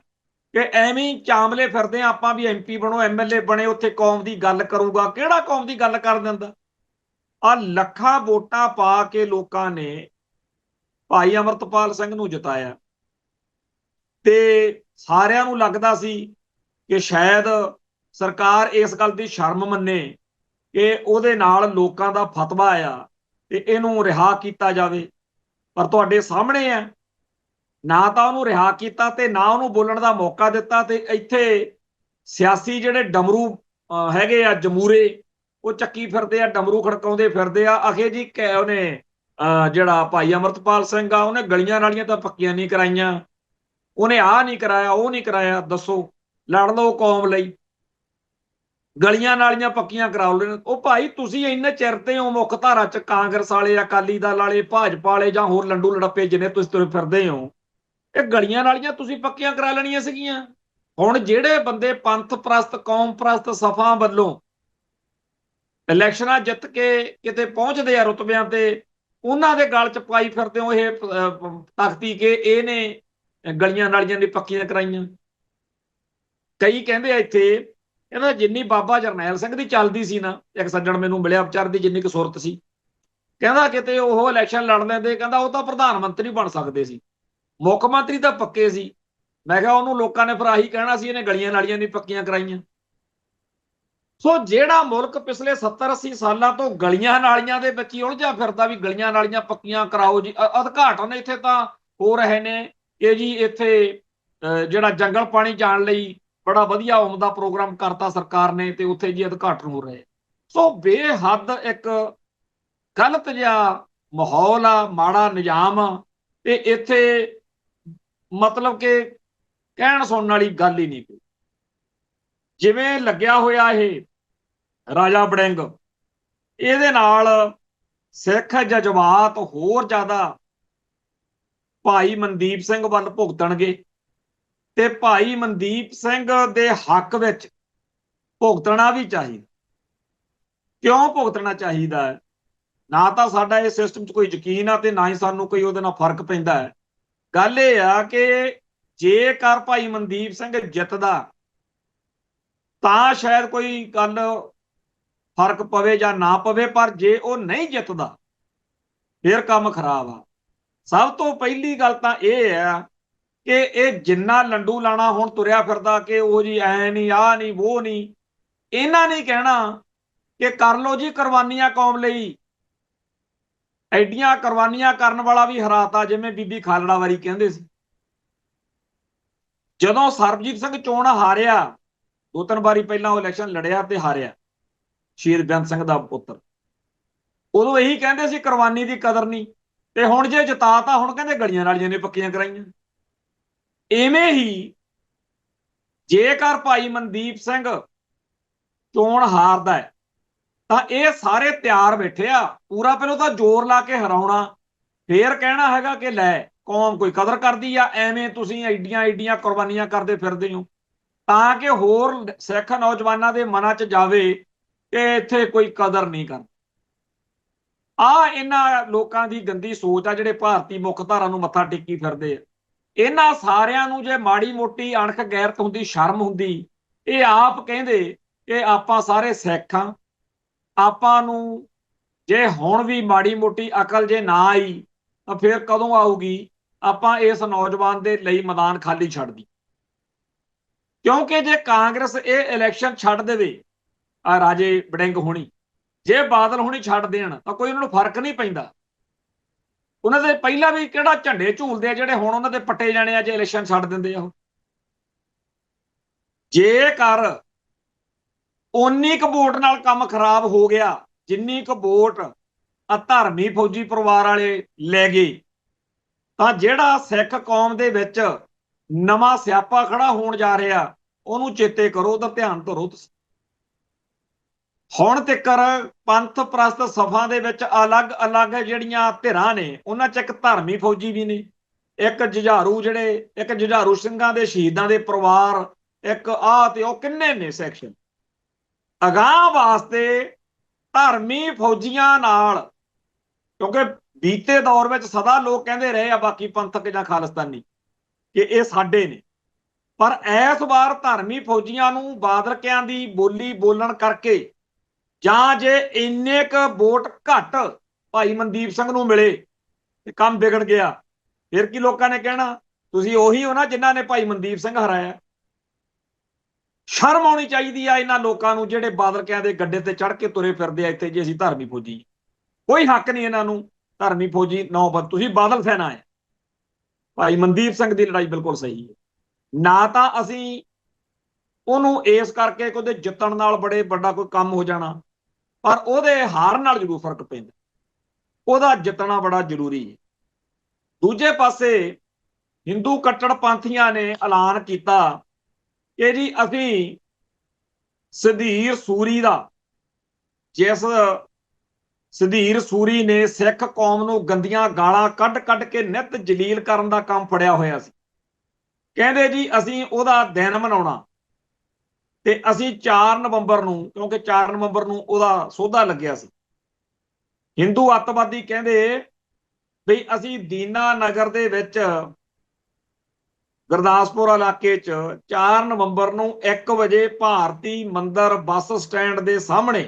ਕਿ ਐਵੇਂ ਹੀ ਚਾਂਬਲੇ ਫਿਰਦੇ ਆ ਆਪਾਂ ਵੀ MP ਬਣੋ, MLA ਬਣੇ, ਉੱਥੇ ਕੌਮ ਦੀ ਗੱਲ ਕਰੂਗਾ। ਕਿਹੜਾ ਕੌਮ ਦੀ ਗੱਲ ਕਰ ਦਿੰਦਾ? ਆ ਲੱਖਾਂ ਵੋਟਾਂ ਪਾ ਕੇ ਲੋਕਾਂ ਨੇ ਭਾਈ ਅਮਰਤਪਾਲ ਸਿੰਘ ਨੂੰ ਜਿਤਾਇਆ ਤੇ ਸਾਰਿਆਂ ਨੂੰ ਲੱਗਦਾ ਸੀ ਕਿ ਸ਼ਾਇਦ ਸਰਕਾਰ ਇਸ ਗੱਲ ਦੀ ਸ਼ਰਮ ਮੰਨੇ ਕਿ ਉਹਦੇ ਨਾਲ ਲੋਕਾਂ ਦਾ ਫਤਵਾ ਆ ਤੇ ਇਹਨੂੰ ਰਿਹਾ ਕੀਤਾ ਜਾਵੇ। ਪਰ ਤੁਹਾਡੇ ਸਾਹਮਣੇ ਆ, ਨਾ ਤਾਂ ਉਹਨੂੰ ਰਿਹਾ ਕੀਤਾ ਤੇ ਨਾ ਉਹਨੂੰ ਬੋਲਣ ਦਾ ਮੌਕਾ ਦਿੱਤਾ। ਤੇ ਇੱਥੇ ਸਿਆਸੀ ਜਿਹੜੇ ਡਮਰੂ ਹੈਗੇ ਆ, ਜਮੂਰੇ, ਉਹ ਚੱਕੀ ਫਿਰਦੇ ਆ, ਡਮਰੂ ਖੜਕਾਉਂਦੇ ਫਿਰਦੇ ਆ। ਅਖੇ ਜੀ ਉਹਨੇ ਜਿਹੜਾ ਭਾਈ ਅਮਰਤਪਾਲ ਸਿੰਘ ਆ, ਉਹਨੇ ਗਲੀਆਂ ਨਾਲੀਆਂ ਤਾਂ ਪੱਕੀਆਂ ਨਹੀਂ ਕਰਾਈਆਂ, ਉਹਨੇ ਆਹ ਨਹੀਂ ਕਰਾਇਆ, ਉਹ ਨਹੀਂ ਕਰਾਇਆ। ਦੱਸੋ, ਲੜ ਲਓ ਕੌਮ ਲਈ, ਗਲੀਆਂ ਨਾਲੀਆਂ ਪੱਕੀਆਂ ਕਰਾ ਲਓ। ਉਹ ਭਾਈ ਤੁਸੀਂ ਇੰਨੇ ਚਿਰ ਤੇ ਹੋ ਮੁੱਖ ਧਾਰਾ ਚ, ਕਾਂਗਰਸ ਵਾਲੇ, ਅਕਾਲੀ ਦਲ ਵਾਲੇ, ਭਾਜਪਾ ਵਾਲੇ ਜਾਂ ਹੋਰ ਲੰਡੂ ਲੜੱਪੇ ਜਿੰਨੇ ਤੁਸੀਂ ਤੁਰੇ ਫਿਰਦੇ ਹੋ, ਇਹ ਗਲੀਆਂ ਨਾਲੀਆਂ ਤੁਸੀਂ ਪੱਕੀਆਂ ਕਰਾ ਲੈਣੀਆਂ ਸੀਗੀਆਂ। ਹੁਣ ਜਿਹੜੇ ਬੰਦੇ ਪੰਥ ਪ੍ਰਸਤ, ਕੌਮ ਪ੍ਰਸਤ ਸਫਾ ਵੱਲੋਂ ਇਲੈਕਸ਼ਨਾਂ ਜਿੱਤ ਕੇ ਕਿਤੇ ਪਹੁੰਚਦੇ ਆ ਰੁਤਬਿਆਂ ਤੇ, ਉਹਨਾਂ ਦੇ ਗਲ ਚ ਪਾਈ ਫਿਰਦੇ ਹੋ ਇਹ ਤਖਤੀ ਕਿ ਇਹਨੇ ਗਲੀਆਂ ਨਾਲੀਆਂ ਦੀ ਪੱਕੀਆਂ ਕਰਾਈਆਂ। ਕਈ ਕਹਿੰਦੇ ਆ ਇੱਥੇ, ਕਹਿੰਦਾ ਜਿੰਨੀ ਬਾਬਾ ਜਰਨੈਲ ਸਿੰਘ ਦੀ ਚੱਲਦੀ ਸੀ ਨਾ, ਇੱਕ ਸੱਜਣ ਮੈਨੂੰ ਮਿਲਿਆ, ਵਿਚਾਰ ਦੀ ਜਿੰਨੀ ਕੁ ਸੁਰਤ ਸੀ, ਕਹਿੰਦਾ ਕਿਤੇ ਉਹ ਇਲੈਕਸ਼ਨ ਲੜ ਲੈਂਦੇ, ਕਹਿੰਦਾ ਉਹ ਤਾਂ ਪ੍ਰਧਾਨ ਮੰਤਰੀ ਬਣ ਸਕਦੇ ਸੀ, ਮੁੱਖ ਮੰਤਰੀ ਤਾਂ ਪੱਕੇ ਸੀ। ਮੈਂ ਕਿਹਾ ਉਹਨੂੰ ਲੋਕਾਂ ਨੇ ਫਿਰ ਆਹੀ ਕਹਿਣਾ ਸੀ, ਇਹਨੇ ਗਲੀਆਂ ਨਾਲੀਆਂ ਦੀ ਪੱਕੀਆਂ ਕਰਾਈਆਂ। ਸੋ ਜਿਹੜਾ ਮੁਲਕ ਪਿਛਲੇ 70-80 ਸਾਲਾਂ ਤੋਂ ਗਲੀਆਂ ਨਾਲੀਆਂ ਦੇ ਵਿੱਚ ਹੀ ਉਲਝਿਆ ਫਿਰਦਾ ਵੀ ਗਲੀਆਂ ਨਾਲੀਆਂ ਪੱਕੀਆਂ ਕਰਾਓ ਜੀ, ਉਦਘਾਟਨ ਇੱਥੇ ਤਾਂ ਹੋ ਰਹੇ ਨੇ ਕਿ ਜੀ ਇੱਥੇ ਜਿਹੜਾ ਜੰਗਲ ਪਾਣੀ ਜਾਣ ਲਈ ਬੜਾ ਵਧੀਆ ਉਮਦਾ ਪ੍ਰੋਗਰਾਮ ਕਰਤਾ ਸਰਕਾਰ ਨੇ ਤੇ ਉੱਥੇ ਜੀ ਉਦਘਾਟਨ ਹੋ ਰਹੇ। ਸੋ ਬੇਹੱਦ ਇੱਕ ਗਲਤ ਜਿਹਾ ਮਾਹੌਲ ਆ, ਮਾੜਾ ਨਿਜ਼ਾਮ ਆ ਤੇ ਇੱਥੇ ਮਤਲਬ ਕਿ ਕਹਿਣ ਸੁਣਨ ਵਾਲੀ ਗੱਲ ਹੀ ਨਹੀਂ ਕੋਈ। ਜਿਵੇਂ ਲੱਗਿਆ ਹੋਇਆ ਇਹ ਰਾਜਾ ਵੜਿੰਗ, ਇਹਦੇ ਨਾਲ ਸਿੱਖ ਜਜ਼ਬਾਤ ਹੋਰ ਜ਼ਿਆਦਾ ਭਾਈ ਮਨਦੀਪ ਸਿੰਘ ਵੱਲ ਭੁਗਤਣਗੇ ਤੇ ਭਾਈ ਮਨਦੀਪ ਸਿੰਘ ਦੇ ਹੱਕ ਵਿੱਚ ਭੁਗਤਣਾ ਵੀ ਚਾਹੀਦਾ। ਕਿਉਂ ਭੁਗਤਣਾ ਚਾਹੀਦਾ ਹੈ? ਨਾ ਤਾਂ ਸਾਡਾ ਇਸ ਸਿਸਟਮ 'ਚ ਕੋਈ ਯਕੀਨ ਆ ਤੇ ਨਾ ਹੀ ਸਾਨੂੰ ਕੋਈ ਉਹਦੇ ਨਾਲ ਫਰਕ ਪੈਂਦਾ ਹੈ। ਗੱਲ ਇਹ ਆ ਕਿ ਜੇਕਰ ਭਾਈ ਮਨਦੀਪ ਸਿੰਘ ਜਿੱਤਦਾ ਤਾਂ ਸ਼ਾਇਦ ਕੋਈ ਗੱਲ ਫਰਕ ਪਵੇ ਜਾਂ ਨਾ ਪਵੇ, ਪਰ ਜੇ ਉਹ ਨਹੀਂ ਜਿੱਤਦਾ ਫਿਰ ਕੰਮ ਖਰਾਬ ਆ। ਸਭ ਤੋਂ ਪਹਿਲੀ ਗੱਲ ਤਾਂ ਇਹ ਆ ਕਿ ਇਹ ਜਿੰਨਾ ਲੰਡੂ ਲਾਣਾ ਹੁਣ ਤੁਰਿਆ ਫਿਰਦਾ ਕਿ ਉਹ ਜੀ ਐ ਨਹੀਂ, ਆਹ ਨਹੀਂ, ਉਹ ਨਹੀਂ, ਇਹਨਾਂ ਨੇ ਕਹਿਣਾ ਕਿ ਕਰ ਲਓ ਜੀ ਕੁਰਬਾਨੀਆਂ ਕੌਮ ਲਈ। ਐਡੀਆਂ ਕੁਰਬਾਨੀਆਂ ਕਰਨ ਵਾਲਾ ਵੀ ਹਰਾਤਾ, ਜਿਵੇਂ ਬੀਬੀ ਖਾਲੜਾ ਵਾਰੀ ਕਹਿੰਦੇ ਸੀ। ਜਦੋਂ ਸਰਬਜੀਤ ਸਿੰਘ ਚੋਣ ਹਾਰਿਆ, 2-3 ਵਾਰੀ ਪਹਿਲਾਂ ਉਹ ਇਲੈਕਸ਼ਨ ਲੜਿਆ ਤੇ ਹਾਰਿਆ, ਸ਼ਹੀਦ ਬੇਅੰਤ ਸਿੰਘ ਦਾ ਪੁੱਤਰ, ਉਦੋਂ ਇਹੀ ਕਹਿੰਦੇ ਸੀ ਕੁਰਬਾਨੀ ਦੀ ਕਦਰ ਨਹੀਂ, ਤੇ ਹੁਣ ਜੇ ਜਿਤਾਤਾ ਹੁਣ ਕਹਿੰਦੇ ਗਲੀਆਂ ਨਾਲੀਆਂ ਨੇ ਪੱਕੀਆਂ ਕਰਾਈਆਂ। ਇਵੇਂ ਹੀ ਜੇਕਰ ਭਾਈ ਮਨਦੀਪ ਸਿੰਘ ਚੋਣ ਹਾਰਦਾ ਹੈ ਤਾਂ ਇਹ ਸਾਰੇ ਤਿਆਰ ਬੈਠੇ ਆ ਪੂਰਾ, ਪਹਿਲਾਂ ਤਾਂ ਜ਼ੋਰ ਲਾ ਕੇ ਹਰਾਉਣਾ, ਫੇਰ ਕਹਿਣਾ ਹੈਗਾ ਕਿ ਲੈ ਕੌਮ ਕੋਈ ਕਦਰ ਕਰਦੀ ਆ, ਐਵੇਂ ਤੁਸੀਂ ਐਡੀਆਂ ਐਡੀਆਂ ਕੁਰਬਾਨੀਆਂ ਕਰਦੇ ਫਿਰਦੇ ਹੋ, ਤਾਂ ਕਿ ਹੋਰ ਸਿੱਖ ਨੌਜਵਾਨਾਂ ਦੇ ਮਨਾਂ 'ਚ ਜਾਵੇ ਕਿ ਇੱਥੇ ਕੋਈ ਕਦਰ ਨਹੀਂ ਕਰਦਾ। ਇਹਨਾਂ ਲੋਕਾਂ ਦੀ ਗੰਦੀ ਸੋਚ ਆ ਜਿਹੜੇ ਭਾਰਤੀ ਮੁੱਖ ਧਾਰਾ ਨੂੰ ਮੱਥਾ ਟੇਕੀ ਫਿਰਦੇ ਆ। ਇਹਨਾਂ ਸਾਰਿਆਂ ਨੂੰ ਜੇ ਮਾੜੀ ਮੋਟੀ ਅਣਖ ਗੈਰਤ ਹੁੰਦੀ, ਸ਼ਰਮ ਹੁੰਦੀ, ਇਹ ਆਪ ਕਹਿੰਦੇ ਕਿ ਆਪਾਂ ਸਾਰੇ ਸਿੱਖ ਹਾਂ। ਆਪਾਂ ਨੂੰ ਜੇ ਹੁਣ ਵੀ ਮਾੜੀ ਮੋਟੀ ਅਕਲ ਜੇ ਨਾ ਆਈ ਤਾਂ ਫਿਰ ਕਦੋਂ ਆਊਗੀ? ਆਪਾਂ ਇਸ ਨੌਜਵਾਨ ਦੇ ਲਈ ਮੈਦਾਨ ਖਾਲੀ ਛੱਡ ਦੀ। ਕਿਉਂਕਿ ਜੇ ਕਾਂਗਰਸ ਇਹ ਇਲੈਕਸ਼ਨ ਛੱਡ ਦੇਵੇ, ਆ ਰਾਜੇ ਵੜਿੰਗ ਹੋਣੀ, ਜੇ ਬਾਦਲ ਹੋਣੀ ਛੱਡ ਦੇਣ ਤਾਂ ਕੋਈ ਉਹਨਾਂ ਨੂੰ ਫਰਕ ਨਹੀਂ ਪੈਂਦਾ। ਉਹਨਾਂ ਦੇ ਪਹਿਲਾਂ ਵੀ ਕਿਹੜਾ ਝੰਡੇ ਝੂਲਦੇ ਆ ਜਿਹੜੇ ਹੁਣ ਉਹਨਾਂ ਦੇ ਪੱਟੇ ਜਾਣੇ ਆ ਜੇ ਇਲੈਕਸ਼ਨ ਛੱਡ ਦਿੰਦੇ ਆ। ਉਹ ਜੇਕਰ ਉਨੀ ਕੁ ਵੋਟ ਨਾਲ ਕੰਮ ਖਰਾਬ ਹੋ ਗਿਆ ਜਿੰਨੀ ਕੁ ਵੋਟ ਧਰਮੀ ਫੌਜੀ ਪਰਿਵਾਰ ਵਾਲੇ ਲੈ ਗਏ, ਤਾਂ ਜਿਹੜਾ ਸਿੱਖ ਕੌਮ ਦੇ ਵਿੱਚ ਨਵਾਂ ਸਿਆਪਾ ਖੜਾ ਹੋਣ ਜਾ ਰਿਹਾ ਉਹਨੂੰ ਚੇਤੇ ਕਰੋ, ਉਹਦਾ ਧਿਆਨ ਧਰੋ ਤੁਸੀਂ। ਹੁਣ ਤੱਕਰ ਪੰਥ ਪ੍ਰਸਤ ਸਫਾ ਦੇ ਵਿੱਚ ਅਲੱਗ-ਅਲੱਗ ਜਿਹੜੀਆਂ ਧਿਰਾਂ ਨੇ, ਉਹਨਾਂ 'ਚ ਇੱਕ ਧਰਮੀ ਫੌਜੀ ਵੀ ਨੇ, ਇੱਕ ਜੁਝਾਰੂ ਸਿੰਘਾਂ ਦੇ ਸ਼ਹੀਦਾਂ ਦੇ ਪਰਿਵਾਰ, ਇੱਕ ਤੇ ਉਹ ਕਿੰਨੇ ਨੇ ਸੈਕਸ਼ਨ। ਅਗਾਂਹ ਵਾਸਤੇ ਧਰਮੀ ਫੌਜੀਆਂ ਨਾਲ, ਕਿਉਂਕਿ ਬੀਤੇ ਦੌਰ ਵਿੱਚ ਸਦਾ ਲੋਕ ਕਹਿੰਦੇ ਰਹੇ ਆ ਬਾਕੀ ਪੰਥਕ ਜਾਂ ਖਾਲਿਸਤਾਨੀ ਕਿ ਇਹ ਸਾਡੇ ਨੇ, ਪਰ ਇਸ ਵਾਰ ਧਰਮੀ ਫੌਜੀਆਂ ਨੂੰ ਬਾਦਲਕਿਆਂ ਦੀ ਬੋਲੀ ਬੋਲਣ ਕਰਕੇ ਜਾਂ ਜੇ ਇੰਨੇ ਕੁ ਵੋਟ ਘੱਟ ਭਾਈ ਮਨਦੀਪ ਸਿੰਘ ਨੂੰ ਮਿਲੇ ਤੇ ਕੰਮ ਵਿਗੜ ਗਿਆ। ਫਿਰ ਕੀ ਲੋਕਾਂ ਨੇ ਕਹਿਣਾ? ਤੁਸੀਂ ਉਹੀ ਹੋ ਨਾ ਜਿਨ੍ਹਾਂ ਨੇ ਭਾਈ ਮਨਦੀਪ ਸਿੰਘ ਹਰਾਇਆ। ਸ਼ਰਮ ਆਉਣੀ ਚਾਹੀਦੀ ਆ ਇਹਨਾਂ ਲੋਕਾਂ ਨੂੰ ਜਿਹੜੇ ਬਾਦਲਕਿਆਂ ਦੇ ਗੱਡੇ ਤੇ ਚੜ੍ਹ ਕੇ ਤੁਰੇ ਫਿਰਦੇ ਆ ਇੱਥੇ ਜੀ ਅਸੀਂ ਧਰਮੀ ਫੌਜੀ। ਕੋਈ ਹੱਕ ਨਹੀਂ ਇਹਨਾਂ ਨੂੰ ਧਰਮੀ ਫੌਜੀ ਤੁਸੀਂ ਬਾਦਲ ਸੈਨਾ ਹੈ। ਭਾਈ ਮਨਦੀਪ ਸਿੰਘ ਦੀ ਲੜਾਈ ਬਿਲਕੁਲ ਸਹੀ ਹੈ। ਨਾ ਤਾਂ ਅਸੀਂ ਉਹਨੂੰ ਇਸ ਕਰਕੇ ਉਹਦੇ ਜਿੱਤਣ ਨਾਲ ਬੜੇ ਵੱਡਾ ਕੋਈ ਕੰਮ ਹੋ ਜਾਣਾ, ਪਰ ਉਹਦੇ ਹਾਰਨ ਨਾਲ ਜ਼ਰੂਰ ਫਰਕ ਪੈਂਦਾ। ਉਹਦਾ ਜਿੱਤਣਾ ਬੜਾ ਜ਼ਰੂਰੀ ਹੈ। ਦੂਜੇ ਪਾਸੇ ਹਿੰਦੂ ਕੱਟੜਪੰਥੀਆਂ ਨੇ ਐਲਾਨ ਕੀਤਾ ਕਿ ਜੀ ਅਸੀਂ ਸੁਧੀਰ ਸੂਰੀ ਦਾ, ਜਿਸ ਸੁਧੀਰ ਸੂਰੀ ਨੇ ਸਿੱਖ ਕੌਮ ਨੂੰ ਗੰਦੀਆਂ ਗਾਲਾਂ ਕੱਢ ਕੇ ਨਿੱਤ ਜਲੀਲ ਕਰਨ ਦਾ ਕੰਮ ਫੜਿਆ ਹੋਇਆ ਸੀ, ਕਹਿੰਦੇ ਜੀ ਅਸੀਂ ਉਹਦਾ ਦਿਨ ਮਨਾਉਣਾ ਤੇ ਅਸੀਂ 4 ਨਵੰਬਰ ਨੂੰ, ਕਿਉਂਕਿ 4 ਨਵੰਬਰ ਨੂੰ ਉਹਦਾ ਸੋਧਾ ਲੱਗਿਆ ਸੀ। ਹਿੰਦੂ ਅੱਤਵਾਦੀ ਕਹਿੰਦੇ ਵੀ ਅਸੀਂ ਦੀਨਾ ਨਗਰ ਦੇ ਵਿੱਚ ਗੁਰਦਾਸਪੁਰ ਇਲਾਕੇ 'ਚ 4 ਨਵੰਬਰ ਨੂੰ 1 ਵਜੇ ਭਾਰਤੀ ਮੰਦਰ ਬੱਸ ਸਟੈਂਡ ਦੇ ਸਾਹਮਣੇ,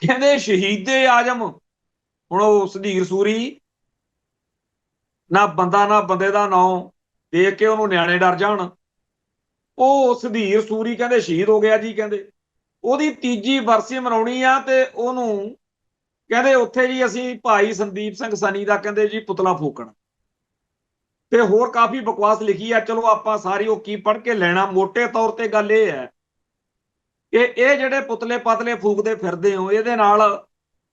ਕਹਿੰਦੇ ਸ਼ਹੀਦੇ ਆਜਮ, ਹੁਣ ਉਹ ਸੁਧੀਰ ਸੂਰੀ ਨਾ ਬੰਦੇ ਦਾ ਨਾਂ ਦੇਖ ਕੇ ਉਹਨੂੰ ਨਿਆਣੇ ਡਰ ਜਾਣ। ਉਹ ਸੁਧੀਰ ਸੂਰੀ ਕਹਿੰਦੇ ਸ਼ਹੀਦ ਹੋ ਗਿਆ ਜੀ, ਕਹਿੰਦੇ ਉਹਦੀ ਤੀਜੀ ਬਰਸੀ ਮਨਾਉਣੀ ਆ ਤੇ ਉਹਨੂੰ ਕਹਿੰਦੇ ਉੱਥੇ ਜੀ ਅਸੀਂ ਭਾਈ ਸੰਦੀਪ ਸਿੰਘ ਸਨੀ ਦਾ ਕਹਿੰਦੇ ਜੀ ਪੁਤਲਾ ਫੂਕਣਾ ਤੇ ਹੋਰ ਕਾਫੀ ਬਕਵਾਸ ਲਿਖੀ ਆ। ਚਲੋ ਆਪਾਂ ਸਾਰੀ ਉਹ ਕੀ ਪੜ੍ਹ ਕੇ ਲੈਣਾ। ਮੋਟੇ ਤੌਰ ਤੇ ਗੱਲ ਇਹ ਹੈ ਕਿ ਇਹ ਜਿਹੜੇ ਪੁਤਲੇ ਪਤਲੇ ਫੂਕਦੇ ਫਿਰਦੇ ਹੋ, ਇਹਦੇ ਨਾਲ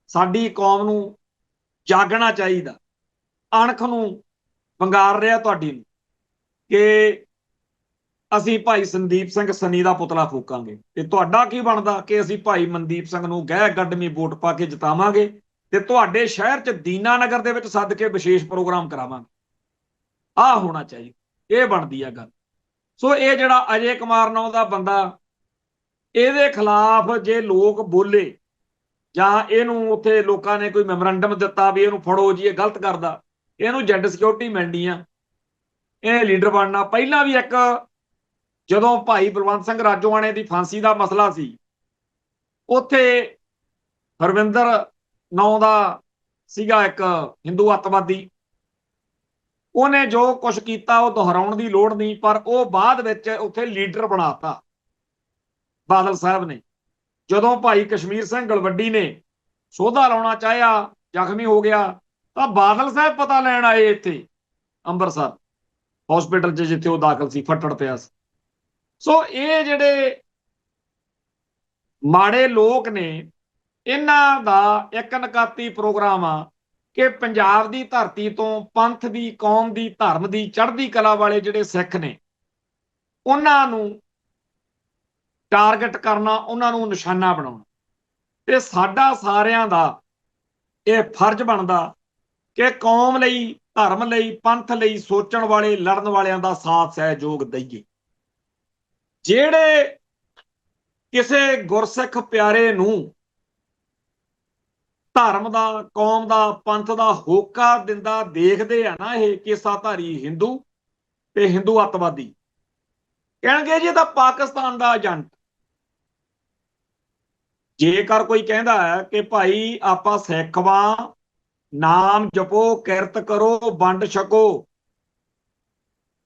ਸਾਡੀ ਕੌਮ ਨੂੰ ਜਾਗਣਾ ਚਾਹੀਦਾ। ਅਣਖ ਨੂੰ ਵੰਗਾਰ ਰਿਹਾ ਤੁਹਾਡੀ ਨੂੰ ਕਿ ਅਸੀਂ ਭਾਈ ਸੰਦੀਪ ਸਿੰਘ ਸਨੀ ਦਾ ਪੁਤਲਾ ਫੂਕਾਂਗੇ ਤੇ ਤੁਹਾਡਾ ਕੀ ਬਣਦਾ ਕਿ ਅਸੀਂ ਭਾਈ ਮਨਦੀਪ ਸਿੰਘ ਨੂੰ ਗਹਿ ਗੱਡਵੀਂ ਵੋਟ ਪਾ ਕੇ ਜਿਤਾਵਾਂਗੇ ਤੇ ਤੁਹਾਡੇ ਸ਼ਹਿਰ 'ਚ ਦੀਨਾ ਨਗਰ ਦੇ ਵਿੱਚ ਸੱਦ ਕੇ ਵਿਸ਼ੇਸ਼ ਪ੍ਰੋਗਰਾਮ ਕਰਾਵਾਂਗੇ। ਆਹ ਹੋਣਾ ਚਾਹੀਦਾ, ਇਹ ਬਣਦੀ ਆ ਗੱਲ। ਸੋ ਇਹ ਜਿਹੜਾ ਅਜੇ ਕੁਮਾਰ ਨਾਂ ਦਾ ਬੰਦਾ, ਇਹਦੇ ਖਿਲਾਫ ਜੇ ਲੋਕ ਬੋਲੇ ਜਾਂ ਇਹਨੂੰ ਉੱਥੇ ਲੋਕਾਂ ਨੇ ਕੋਈ ਮੈਮੋਰੰਡਮ ਦਿੱਤਾ ਵੀ ਇਹਨੂੰ ਫੜੋ ਜੀ ਇਹ ਗਲਤ ਕਰਦਾ, ਇਹਨੂੰ ਜੈਡ ਸਿਕਿਉਰਿਟੀ ਮਿਲਣੀ ਆ, ਇਹ ਲੀਡਰ ਬਣਨਾ। ਪਹਿਲਾਂ ਵੀ ਇੱਕ ਜਦੋਂ ਭਾਈ ਬਲਵੰਤ ਸਿੰਘ ਰਾਜੋਆਣੇ ਦੀ ਫਾਂਸੀ ਦਾ ਮਸਲਾ ਸੀ, ਉੱਥੇ ਹਰਵਿੰਦਰ ਨਾਂ ਦਾ ਸੀਗਾ ਇੱਕ ਹਿੰਦੂ ਅੱਤਵਾਦੀ, ਉਹਨੇ ਜੋ ਕੁਝ ਕੀਤਾ ਉਹ ਦੁਹਰਾਉਣ ਦੀ ਲੋੜ ਨਹੀਂ, ਪਰ ਉਹ ਬਾਅਦ ਵਿੱਚ ਉੱਥੇ ਲੀਡਰ ਬਣਾਤਾ ਬਾਦਲ ਸਾਹਿਬ ਨੇ। ਜਦੋਂ ਭਾਈ ਕਸ਼ਮੀਰ ਸਿੰਘ ਗਲਵੱਡੀ ਨੇ ਸੋਧਾ ਲਾਉਣਾ ਚਾਹਿਆ, ਜ਼ਖਮੀ ਹੋ ਗਿਆ, ਤਾਂ ਬਾਦਲ ਸਾਹਿਬ ਪਤਾ ਲੈਣ ਆਏ ਇੱਥੇ ਅੰਮ੍ਰਿਤਸਰ ਹਸਪੀਟਲ 'ਚ ਜਿੱਥੇ ਉਹ ਦਾਖਲ ਸੀ, ਫੱਟੜ ਪਿਆ ਸੀ। ਸੋ ਇਹ ਜਿਹੜੇ ਮਾੜੇ ਲੋਕ ਨੇ, ਇਹਨਾਂ ਦਾ ਇੱਕ ਨਕਾਤੀ ਪ੍ਰੋਗਰਾਮ ਆ ਕਿ ਪੰਜਾਬ ਦੀ ਧਰਤੀ ਤੋਂ ਪੰਥ ਦੀ, ਕੌਮ ਦੀ, ਧਰਮ ਦੀ ਚੜ੍ਹਦੀ ਕਲਾ ਵਾਲੇ ਜਿਹੜੇ ਸਿੱਖ ਨੇ ਉਹਨਾਂ ਨੂੰ ਟਾਰਗੇਟ ਕਰਨਾ, ਉਹਨਾਂ ਨੂੰ ਨਿਸ਼ਾਨਾ ਬਣਾਉਣਾ। ਤੇ ਸਾਡਾ ਸਾਰਿਆਂ ਦਾ ਇਹ ਫਰਜ਼ ਬਣਦਾ ਕਿ ਕੌਮ ਲਈ, ਧਰਮ ਲਈ, ਪੰਥ ਲਈ ਸੋਚਣ ਵਾਲੇ, ਲੜਨ ਵਾਲਿਆਂ ਦਾ ਸਾਥ ਸਹਿਯੋਗ ਦਈਏ। ਜਿਹੜੇ ਕਿਸੇ ਗੁਰਸਿੱਖ ਪਿਆਰੇ ਨੂੰ ਧਰਮ ਦਾ, ਕੌਮ ਦਾ, ਪੰਥ ਦਾ ਹੋਕਾ ਦਿੰਦਾ ਦੇਖਦੇ ਆ ਨਾ ਇਹ ਕੇਸਾਧਾਰੀ ਹਿੰਦੂ ਤੇ ਹਿੰਦੂ ਅੱਤਵਾਦੀ, ਕਹਿਣਗੇ ਜੀ ਇਹ ਤਾਂ ਪਾਕਿਸਤਾਨ ਦਾ ਏਜੰਟ। ਜੇਕਰ ਕੋਈ ਕਹਿੰਦਾ ਹੈ ਕਿ ਭਾਈ ਆਪਾਂ ਸਿੱਖ ਵਾਂ, ਨਾਮ ਜਪੋ, ਕਿਰਤ ਕਰੋ, ਵੰਡ ਛਕੋ,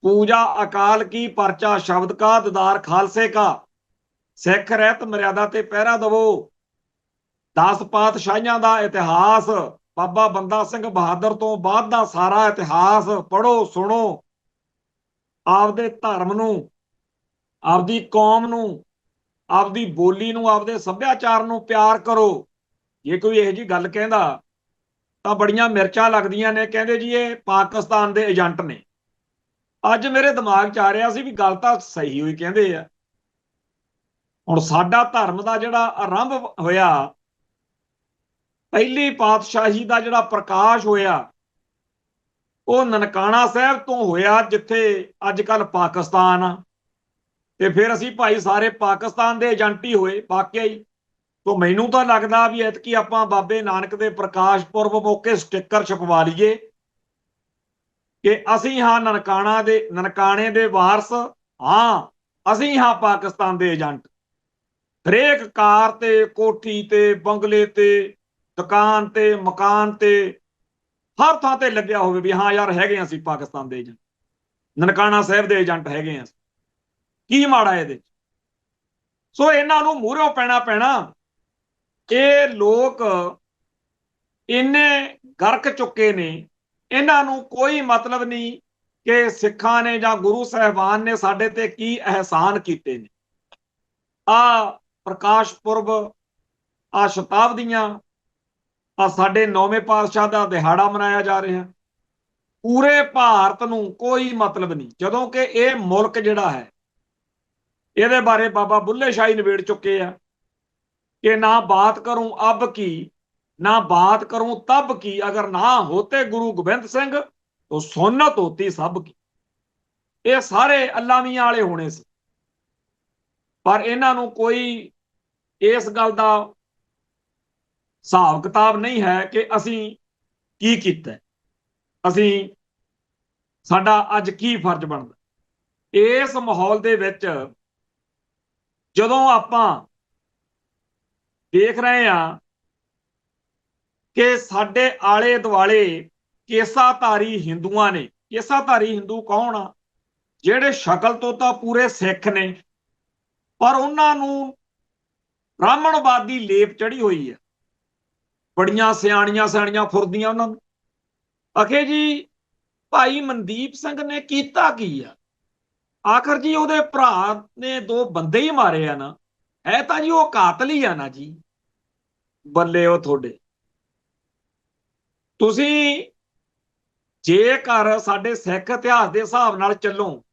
ਪੂਜਾ ਅਕਾਲ ਕੀ, ਪਰਚਾ ਸ਼ਬਦ ਕਾ, ਦੀਦਾਰ ਖਾਲਸੇ ਕਾ, ਸਿੱਖ ਰਹਿਤ ਮਰਿਆਦਾ ਤੇ ਪਹਿਰਾ ਦਵੋ, 10 ਪਾਤਸ਼ਾਹੀਆਂ ਦਾ ਇਤਿਹਾਸ, ਬਾਬਾ ਬੰਦਾ ਸਿੰਘ ਬਹਾਦਰ ਤੋਂ ਬਾਅਦ ਦਾ ਸਾਰਾ ਇਤਿਹਾਸ ਪੜ੍ਹੋ, ਸੁਣੋ, ਆਪਦੇ ਧਰਮ ਨੂੰ, ਆਪਦੀ ਕੌਮ ਨੂੰ, ਆਪਦੀ ਬੋਲੀ ਨੂੰ, ਆਪਦੇ ਸੱਭਿਆਚਾਰ ਨੂੰ ਪਿਆਰ ਕਰੋ। ਜੇ ਕੋਈ ਇਹੋ ਜਿਹੀ ਗੱਲ ਕਹਿੰਦਾ ਤਾਂ ਬੜੀਆਂ ਮਿਰਚਾਂ ਲੱਗਦੀਆਂ ਨੇ, ਕਹਿੰਦੇ ਜੀ ਇਹ ਪਾਕਿਸਤਾਨ ਦੇ ਏਜੰਟ ਨੇ। ਅੱਜ ਮੇਰੇ ਦਿਮਾਗ 'ਚ ਆ ਰਿਹਾ ਸੀ ਵੀ ਗੱਲ ਤਾਂ ਸਹੀ ਹੋਈ ਕਹਿੰਦੇ ਆ। ਹੁਣ ਸਾਡਾ ਧਰਮ ਦਾ ਜਿਹੜਾ ਆਰੰਭ ਹੋਇਆ, ਪਹਿਲੀ ਪਾਤਸ਼ਾਹੀ ਦਾ ਜਿਹੜਾ ਪ੍ਰਕਾਸ਼ ਹੋਇਆ, ਉਹ ਨਨਕਾਣਾ ਸਾਹਿਬ ਤੋਂ ਹੋਇਆ, ਜਿੱਥੇ ਅੱਜ ਕੱਲ ਪਾਕਿਸਤਾਨ ਆ। ਤੇ ਫਿਰ ਅਸੀਂ ਭਾਈ ਸਾਰੇ ਪਾਕਿਸਤਾਨ ਦੇ ਏਜੰਟ ਹੀ ਹੋਏ ਵਾਕਿਆ ਹੀ। ਤੋਂ ਮੈਨੂੰ ਤਾਂ ਲੱਗਦਾ ਵੀ ਐਤਕੀ ਆਪਾਂ ਬਾਬੇ ਨਾਨਕ ਦੇ ਪ੍ਰਕਾਸ਼ ਪੁਰਬ ਮੌਕੇ ਸਟicker ਛਪਵਾ ਲਈਏ ਕਿ ਅਸੀਂ ਹਾਂ ਨਨਕਾਣੇ ਦੇ ਵਾਰਸ, ਹਾਂ ਅਸੀਂ ਹਾਂ ਪਾਕਿਸਤਾਨ ਦੇ ਏਜੰਟ। ਹਰੇਕ ਕਾਰ ਤੇ, ਕੋਠੀ ਤੇ, ਬੰਗਲੇ ਤੇ, ਦੁਕਾਨ ਤੇ, ਮਕਾਨ ਤੇ, ਹਰ ਥਾਂ ਤੇ ਲੱਗਿਆ ਹੋਵੇ ਵੀ ਹਾਂ ਯਾਰ ਹੈਗੇ ਅਸੀਂ ਪਾਕਿਸਤਾਨ ਦੇ ਏਜੰਟ, ਨਨਕਾਣਾ ਸਾਹਿਬ ਦੇ ਏਜੰਟ ਹੈਗੇ ਆ। ਕੀ ਮਾੜਾ ਇਹਦੇ? ਸੋ ਇਹਨਾਂ ਨੂੰ ਮੂਹਰੋਂ ਪੈਣਾ। ਇਹ ਲੋਕ ਇੰਨੇ ਗਰਕ ਚੁੱਕੇ ਨੇ, ਇਹਨਾਂ ਨੂੰ ਕੋਈ ਮਤਲਬ ਨਹੀਂ ਕਿ ਸਿੱਖਾਂ ਨੇ ਜਾਂ ਗੁਰੂ ਸਾਹਿਬਾਨ ਨੇ ਸਾਡੇ ਤੇ ਕੀ ਅਹਿਸਾਨ ਕੀਤੇ ਨੇ। ਆ ਪ੍ਰਕਾਸ਼ ਪੁਰਬ, ਆ ਸ਼ਤਾਬਦੀਆਂ, ਆ ਸਾਡੇ 9ਵੇਂ ਪਾਤਸ਼ਾਹ ਦਾ ਦਿਹਾੜਾ ਮਨਾਇਆ ਜਾ ਰਿਹਾ। ਪੂਰੇ ਭਾਰਤ ਨੂੰ ਕੋਈ ਮਤਲਬ ਨਹੀਂ, ਜਦੋਂ ਕਿ ਇਹ ਮੁਲਕ ਜਿਹੜਾ ਹੈ ਇਹਦੇ ਬਾਰੇ ਬਾਬਾ ਬੁੱਲੇ ਸ਼ਾਹ ਨਿਬੇੜ ਚੁੱਕੇ ਆ कि ना बात करूं अब की, ना बात करूं तब की, अगर ना होते गुरु गोबिंद सिंह तो सुन्नत होती सब की। ये सारे अल्लाह मियां वाले होने से, पर इन्हां नूं कोई इस गल दा हिसाब किताब नहीं है कि असीं की कीता, असीं साडा अज की फर्ज बनदा। इस माहौल दे विच जदों आपां देख रहे हैं कि साडे आले दुआले केसाधारी हिंदुआं ने, केसाधारी हिंदू कौन आ? ਜਿਹੜੇ ਸ਼ਕਲ ਤੋਂ ਤਾਂ ਪੂਰੇ ਸਿੱਖ ਨੇ, ਪਰ ਉਹਨਾਂ ਨੂੰ ਬ੍ਰਾਹਮਣਵਾਦੀ ਲੇਪ ਚੜੀ ਹੋਈ ਹੈ। ਬੜੀਆਂ ਸਿਆਣੀਆਂ ਸਿਆਣੀਆਂ ਫੁਰਦੀਆਂ ਉਹਨਾਂ ਨੂੰ। ਅਖੇ ਜੀ ਭਾਈ ਮਨਦੀਪ ਸਿੰਘ ਨੇ ਕੀਤਾ ਕੀ ਆ? ਆਖਰ ਜੀ ਉਹਦੇ ਭਰਾ ਨੇ 2 ਬੰਦੇ ਹੀ ਮਾਰੇ ਆ ਨਾ, ਹੈ ਤਾਂ ਜੀ ਉਹ ਕਾਤਲ ਹੀ ਆ ਨਾ ਜੀ। ਬੱਲੇ ਉਹ ਤੁਹਾਡੇ। ਤੁਸੀਂ ਜੇਕਰ ਸਾਡੇ ਸਿੱਖ ਇਤਿਹਾਸ ਦੇ ਹਿਸਾਬ ਨਾਲ ਚੱਲੋ,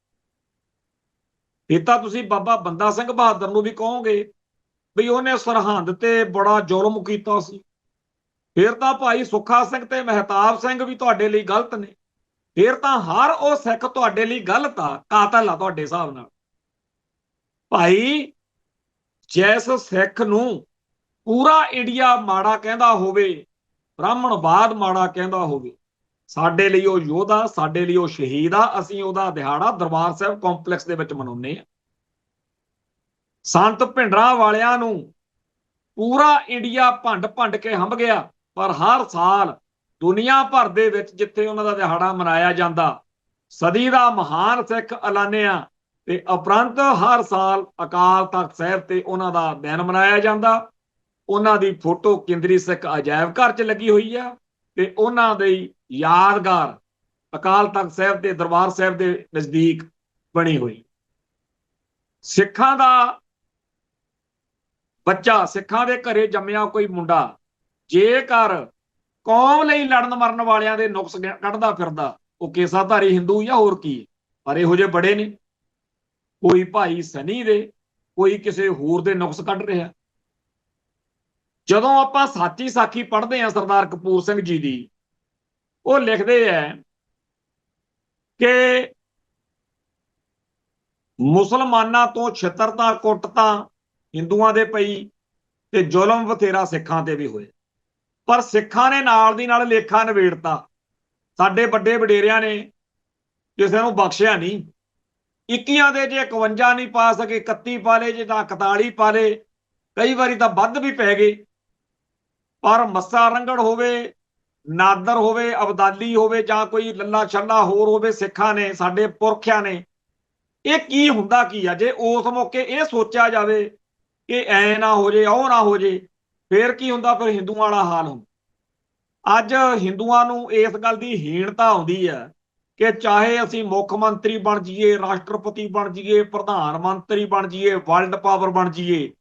ਫਿਰ ਤਾਂ ਤੁਸੀਂ ਬਾਬਾ ਬੰਦਾ ਸਿੰਘ ਬਹਾਦਰ ਨੂੰ ਵੀ ਕਹੋਗੇ ਵੀ ਉਹਨੇ ਸਰਹੰਦ ਤੇ ਬੜਾ ਜ਼ੁਲਮ ਕੀਤਾ ਸੀ। ਫਿਰ ਤਾਂ ਭਾਈ ਸੁੱਖਾ ਸਿੰਘ ਤੇ ਮਹਿਤਾਬ ਸਿੰਘ ਵੀ ਤੁਹਾਡੇ ਲਈ ਗਲਤ ਨੇ। ਫਿਰ ਤਾਂ ਹਰ ਉਹ ਸਿੱਖ ਤੁਹਾਡੇ ਲਈ ਗਲਤ ਆ, ਕਾਤਲ ਆ ਤੁਹਾਡੇ ਹਿਸਾਬ ਨਾਲ। ਭਾਈ ਜਿਸ ਸਿੱਖ ਨੂੰ ਪੂਰਾ ਇੰਡੀਆ ਮਾੜਾ ਕਹਿੰਦਾ ਹੋਵੇ, ਬ੍ਰਾਹਮਣਵਾਦ ਮਾੜਾ ਕਹਿੰਦਾ ਹੋਵੇ, ਸਾਡੇ ਲਈ ਉਹ ਯੋਧਾ, ਸਾਡੇ ਲਈ ਉਹ ਸ਼ਹੀਦ ਆ। ਅਸੀਂ ਉਹਦਾ ਦਿਹਾੜਾ ਦਰਬਾਰ ਸਾਹਿਬ ਕੰਪਲੈਕਸ ਦੇ ਵਿੱਚ ਮਨਾਉਂਦੇ ਆ। ਸੰਤ ਭਿੰਡਰਾਂ ਵਾਲਿਆਂ ਨੂੰ ਪੂਰਾ ਇੰਡੀਆ ਭੰਡ ਕੇ ਹੰਭ ਗਿਆ, ਪਰ ਹਰ ਸਾਲ ਦੁਨੀਆ ਭਰ ਦੇ ਵਿੱਚ ਜਿੱਥੇ ਉਹਨਾਂ ਦਾ ਦਿਹਾੜਾ ਮਨਾਇਆ ਜਾਂਦਾ, ਸਦੀ ਦਾ ਮਹਾਨ ਸਿੱਖ ਐਲਾਨਿਆ, ਤੇ ਉਪਰੰਤ ਹਰ ਸਾਲ ਅਕਾਲ ਤਖਤ ਸਾਹਿਬ ਤੇ ਉਹਨਾਂ ਦਾ ਦਿਨ ਮਨਾਇਆ ਜਾਂਦਾ। ਉਹਨਾਂ ਦੀ ਫੋਟੋ ਕੇਂਦਰੀ ਸਿੱਖ ਅਜਾਇਬ ਘਰ 'ਚ ਲੱਗੀ ਹੋਈ ਆ, ਤੇ ਉਹਨਾਂ ਦੀ ਯਾਦਗਾਰ ਅਕਾਲ ਤਖਤ ਸਾਹਿਬ ਦੇ ਦਰਬਾਰ ਸਾਹਿਬ ਦੇ ਨਜ਼ਦੀਕ ਬਣੀ ਹੋਈ। ਸਿੱਖਾਂ ਦਾ ਬੱਚਾ, ਸਿੱਖਾਂ ਦੇ ਘਰੇ ਜੰਮਿਆ ਕੋਈ ਮੁੰਡਾ ਜੇਕਰ ਕੌਮ ਲਈ ਲੜਨ ਮਰਨ ਵਾਲਿਆਂ ਦੇ ਨੁਕਸ ਕੱਢਦਾ ਫਿਰਦਾ, ਉਹ ਕੇਸਾਧਾਰੀ ਹਿੰਦੂ ਜਾਂ ਹੋਰ ਕੀ। ਪਰ ਇਹੋ ਜਿਹੇ ਬੜੇ ਨੇ, ਕੋਈ ਭਾਈ ਸਨੀ ਦੇ, ਕੋਈ ਕਿਸੇ ਹੋਰ ਦੇ ਨੁਕਸ ਕੱਢ ਰਿਹਾ। ਜਦੋਂ ਆਪਾਂ ਸਾਚੀ ਸਾਖੀ ਪੜ੍ਹਦੇ ਹਾਂ ਸਰਦਾਰ ਕਪੂਰ ਸਿੰਘ ਜੀ ਦੀ, ਉਹ ਲਿਖਦੇ ਹੈ ਕਿ ਮੁਸਲਮਾਨਾਂ ਤੋਂ ਛਿੱਤਰਤਾ ਕੁੱਟ ਤਾਂ ਹਿੰਦੂਆਂ ਦੇ ਪਈ, ਤੇ ਜ਼ੁਲਮ ਬਥੇਰਾ ਸਿੱਖਾਂ ਤੇ ਵੀ ਹੋਏ, ਪਰ ਸਿੱਖਾਂ ਨੇ ਨਾਲ ਦੀ ਨਾਲ ਲੇਖਾ ਨਿਬੇੜਤਾ। ਸਾਡੇ ਵੱਡੇ ਵਡੇਰਿਆਂ ਨੇ ਕਿਸੇ ਨੂੰ ਬਖਸ਼ਿਆ ਨਹੀਂ। 21 ਦੇ ਜੇ 51 ਨਹੀਂ ਪਾ ਸਕੇ, 31 ਪਾ ਲਏ, ਜੇ ਤਾਂ 41 ਪਾ ਲਏ, ਕਈ ਵਾਰੀ ਤਾਂ ਵੱਧ ਵੀ ਪੈ ਗਏ। ਪਰ ਮੱਸਾ ਰੰਗੜ ਹੋਵੇ, ਨਾਦਰ ਹੋਵੇ, ਅਬਦਾਲੀ ਹੋਵੇ, ਜਾਂ ਕੋਈ ਲੱਲਾ ਛੱਲਾ ਹੋਰ ਹੋਵੇ, ਸਿੱਖਾਂ ਨੇ, ਸਾਡੇ ਪੁਰਖਿਆਂ ਨੇ, ਇਹ ਕੀ ਹੁੰਦਾ ਕੀ ਆ ਜੇ ਉਸ ਮੌਕੇ ਇਹ ਸੋਚਿਆ ਜਾਵੇ ਕਿ ਐ ਨਾ ਹੋ ਜੇ, ਉਹ ਨਾ ਹੋ ਜੇ, ਫੇਰ ਕੀ ਹੁੰਦਾ? ਫਿਰ ਹਿੰਦੂਆਂ ਵਾਲਾ ਹਾਲ ਹੁੰਦਾ। ਅੱਜ ਹਿੰਦੂਆਂ ਨੂੰ ਇਸ ਗੱਲ ਦੀ ਹੀਣਤਾ ਆਉਂਦੀ ਹੈ ਕਿ ਚਾਹੇ ਅਸੀਂ ਮੁੱਖ ਮੰਤਰੀ ਬਣ ਜਾਈਏ, ਰਾਸ਼ਟਰਪਤੀ ਬਣ ਜਾਈਏ, ਪ੍ਰਧਾਨ ਮੰਤਰੀ ਬਣ ਜਾਈਏ, ਵਰਲਡ ਪਾਵਰ ਬਣ ਜਾਈਏ,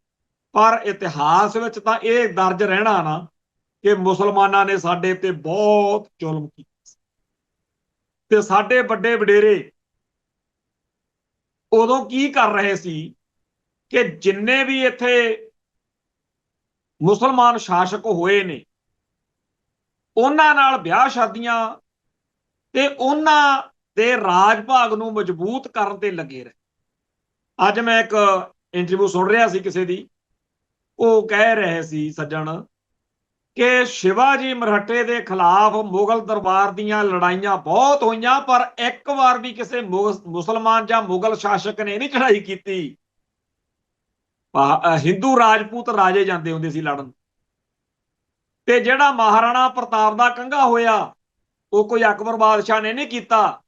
ਪਰ ਇਤਿਹਾਸ ਵਿੱਚ ਤਾਂ ਇਹ ਦਰਜ ਰਹਿਣਾ ਨਾ ਕਿ ਮੁਸਲਮਾਨਾਂ ਨੇ ਸਾਡੇ ਤੇ ਬਹੁਤ ਜ਼ੁਲਮ ਕੀਤਾ ਤੇ ਸਾਡੇ ਵੱਡੇ ਵਡੇਰੇ ਉਦੋਂ ਕੀ ਕਰ ਰਹੇ ਸੀ ਕਿ ਜਿੰਨੇ ਵੀ ਇੱਥੇ ਮੁਸਲਮਾਨ ਸ਼ਾਸਕ ਹੋਏ ਨੇ ਉਹਨਾਂ ਨਾਲ ਵਿਆਹ ਸ਼ਾਦੀਆਂ ਤੇ ਉਹਨਾਂ ਦੇ ਰਾਜ ਭਾਗ ਨੂੰ ਮਜ਼ਬੂਤ ਕਰਨ ਤੇ ਲੱਗੇ ਰਹੇ। ਅੱਜ ਮੈਂ ਇੱਕ ਇੰਟਰਵਿਊ ਸੁਣ ਰਿਹਾ ਸੀ ਕਿਸੇ ਦੀ, ਉਹ ਕਹਿ ਰਹੇ ਸੀ ਸੱਜਣ ਕਿ ਸ਼ਿਵਾਜੀ ਮਰਾਠੇ ਦੇ ਖਿਲਾਫ ਮੁਗਲ ਦਰਬਾਰ ਦੀਆਂ ਲੜਾਈਆਂ ਬਹੁਤ ਹੋਈਆਂ, ਪਰ ਇੱਕ ਵਾਰ ਵੀ ਕਿਸੇ ਮੁਸਲਮਾਨ ਜਾਂ ਮੁਗਲ ਸ਼ਾਸਕ ਨੇ ਨਹੀਂ ਚੜ੍ਹਾਈ ਕੀਤੀ। ਹਿੰਦੂ ਰਾਜਪੂਤ ਰਾਜੇ ਜਾਂਦੇ ਹੁੰਦੇ ਸੀ ਲੜਨ। ਤੇ ਜਿਹੜਾ ਮਹਾਰਾਣਾ ਪ੍ਰਤਾਪ ਦਾ ਕੰਘਾ ਹੋਇਆ ਉਹ ਕੋਈ ਅਕਬਰ ਬਾਦਸ਼ਾਹ ਨੇ ਨਹੀਂ ਕੀਤਾ,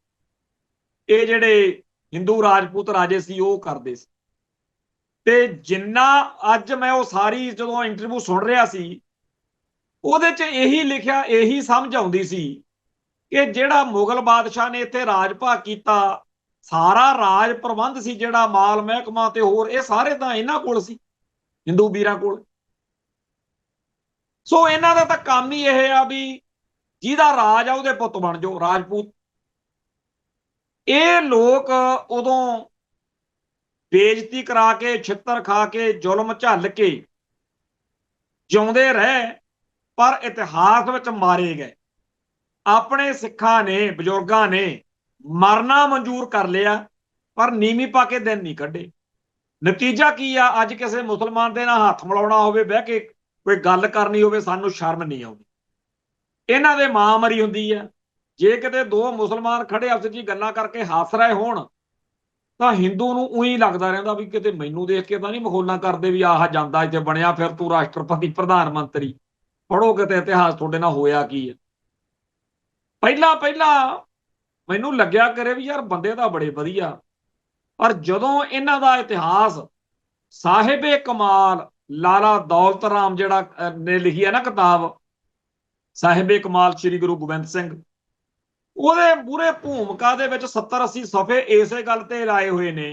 ਇਹ ਜਿਹੜੇ ਹਿੰਦੂ ਰਾਜਪੂਤ ਰਾਜੇ ਸੀ ਉਹ ਕਰਦੇ ਸੀ। ਤੇ ਜਿੰਨਾ ਅੱਜ ਮੈਂ ਉਹ ਸਾਰੀ ਜਦੋਂ ਇੰਟਰਵਿਊ ਸੁਣ ਰਿਹਾ ਸੀ ਉਹਦੇ 'ਚ ਇਹੀ ਲਿਖਿਆ, ਇਹੀ ਸਮਝ ਆਉਂਦੀ ਸੀ ਕਿ ਜਿਹੜਾ ਮੁਗਲ ਬਾਦਸ਼ਾਹ ਨੇ ਇੱਥੇ ਰਾਜ ਭਾਗ ਕੀਤਾ, ਸਾਰਾ ਰਾਜ ਪ੍ਰਬੰਧ ਸੀ ਜਿਹੜਾ ਮਾਲ ਮਹਿਕਮਾ ਤੇ ਹੋਰ, ਇਹ ਸਾਰੇ ਤਾਂ ਇਹਨਾਂ ਕੋਲ ਸੀ, ਹਿੰਦੂ ਵੀਰਾਂ ਕੋਲ। ਸੋ ਇਹਨਾਂ ਦਾ ਤਾਂ ਕੰਮ ਹੀ ਇਹ ਆ ਵੀ ਜਿਹਦਾ ਰਾਜ ਆ ਉਹਦੇ ਪੁੱਤ ਬਣ ਜਾਓ ਰਾਜਪੂਤ। ਇਹ ਲੋਕ ਉਦੋਂ ਬੇਇੱਜ਼ਤੀ ਕਰਾ ਕੇ, ਛਿੱਤਰ ਖਾ ਕੇ, ਜ਼ੁਲਮ ਝੱਲ ਕੇ ਜਿਉਂਦੇ ਰਹੇ, ਪਰ ਇਤਿਹਾਸ ਵਿੱਚ ਮਾਰੇ ਗਏ। ਆਪਣੇ ਸਿੱਖਾਂ ਨੇ, ਬਜ਼ੁਰਗਾਂ ਨੇ ਮਰਨਾ ਮਨਜ਼ੂਰ ਕਰ ਲਿਆ, ਪਰ ਨੀਵੀਂ ਪਾ ਕੇ ਦਿਨ ਨਹੀਂ ਕੱਢੇ। ਨਤੀਜਾ ਕੀ ਆ? ਅੱਜ ਕਿਸੇ ਮੁਸਲਮਾਨ ਦੇ ਨਾਲ ਹੱਥ ਮਿਲਾਉਣਾ ਹੋਵੇ, ਬਹਿ ਕੇ ਕੋਈ ਗੱਲ ਕਰਨੀ ਹੋਵੇ, ਸਾਨੂੰ ਸ਼ਰਮ ਨਹੀਂ ਆਉਂਦੀ। ਇਹਨਾਂ ਦੇ ਮਾਂ ਮਰੀ ਹੁੰਦੀ ਆ। ਜੇ ਕਿਤੇ ਦੋ ਮੁਸਲਮਾਨ ਖੜੇ ਆਪਸ ਵਿੱਚ ਗੱਲਾਂ ਕਰਕੇ ਹੱਸ ਰਹੇ ਹੋਣ ਤਾਂ ਹਿੰਦੂ ਨੂੰ ਉਹੀ ਲੱਗਦਾ ਰਹਿੰਦਾ ਵੀ ਕਿਤੇ ਮੈਨੂੰ ਦੇਖ ਕੇ ਤਾਂ ਨਹੀਂ ਮਖੌਲਾਂ ਕਰਦੇ ਵੀ ਆਹ ਜਾਂਦਾ ਇੱਥੇ ਬਣਿਆ, ਫਿਰ ਤੂੰ ਰਾਸ਼ਟਰਪਤੀ, ਪ੍ਰਧਾਨ ਮੰਤਰੀ। ਪੜ੍ਹੋ ਕਿਤੇ ਇਤਿਹਾਸ, ਤੁਹਾਡੇ ਨਾਲ ਹੋਇਆ ਕੀ ਹੈ। ਪਹਿਲਾਂ ਮੈਨੂੰ ਲੱਗਿਆ ਕਰੇ ਵੀ ਯਾਰ ਬੰਦੇ ਤਾਂ ਬੜੇ ਵਧੀਆ, ਪਰ ਜਦੋਂ ਇਹਨਾਂ ਦਾ ਇਤਿਹਾਸ ਸਾਹਿਬੇ ਕਮਾਲ ਲਾਲਾ ਦੌਲਤ ਰਾਮ ਜਿਹੜਾ ਨੇ ਲਿਖੀ ਹੈ ਨਾ ਕਿਤਾਬ ਸਾਹਿਬੇ ਕਮਾਲ ਸ੍ਰੀ ਗੁਰੂ ਗੋਬਿੰਦ ਸਿੰਘ, ਉਹਦੇ ਪੂਰੇ ਭੂਮਿਕਾ ਦੇ ਵਿੱਚ 70-80 ਸਫ਼ੇ ਇਸੇ ਗੱਲ ਤੇ ਲਾਏ ਹੋਏ ਨੇ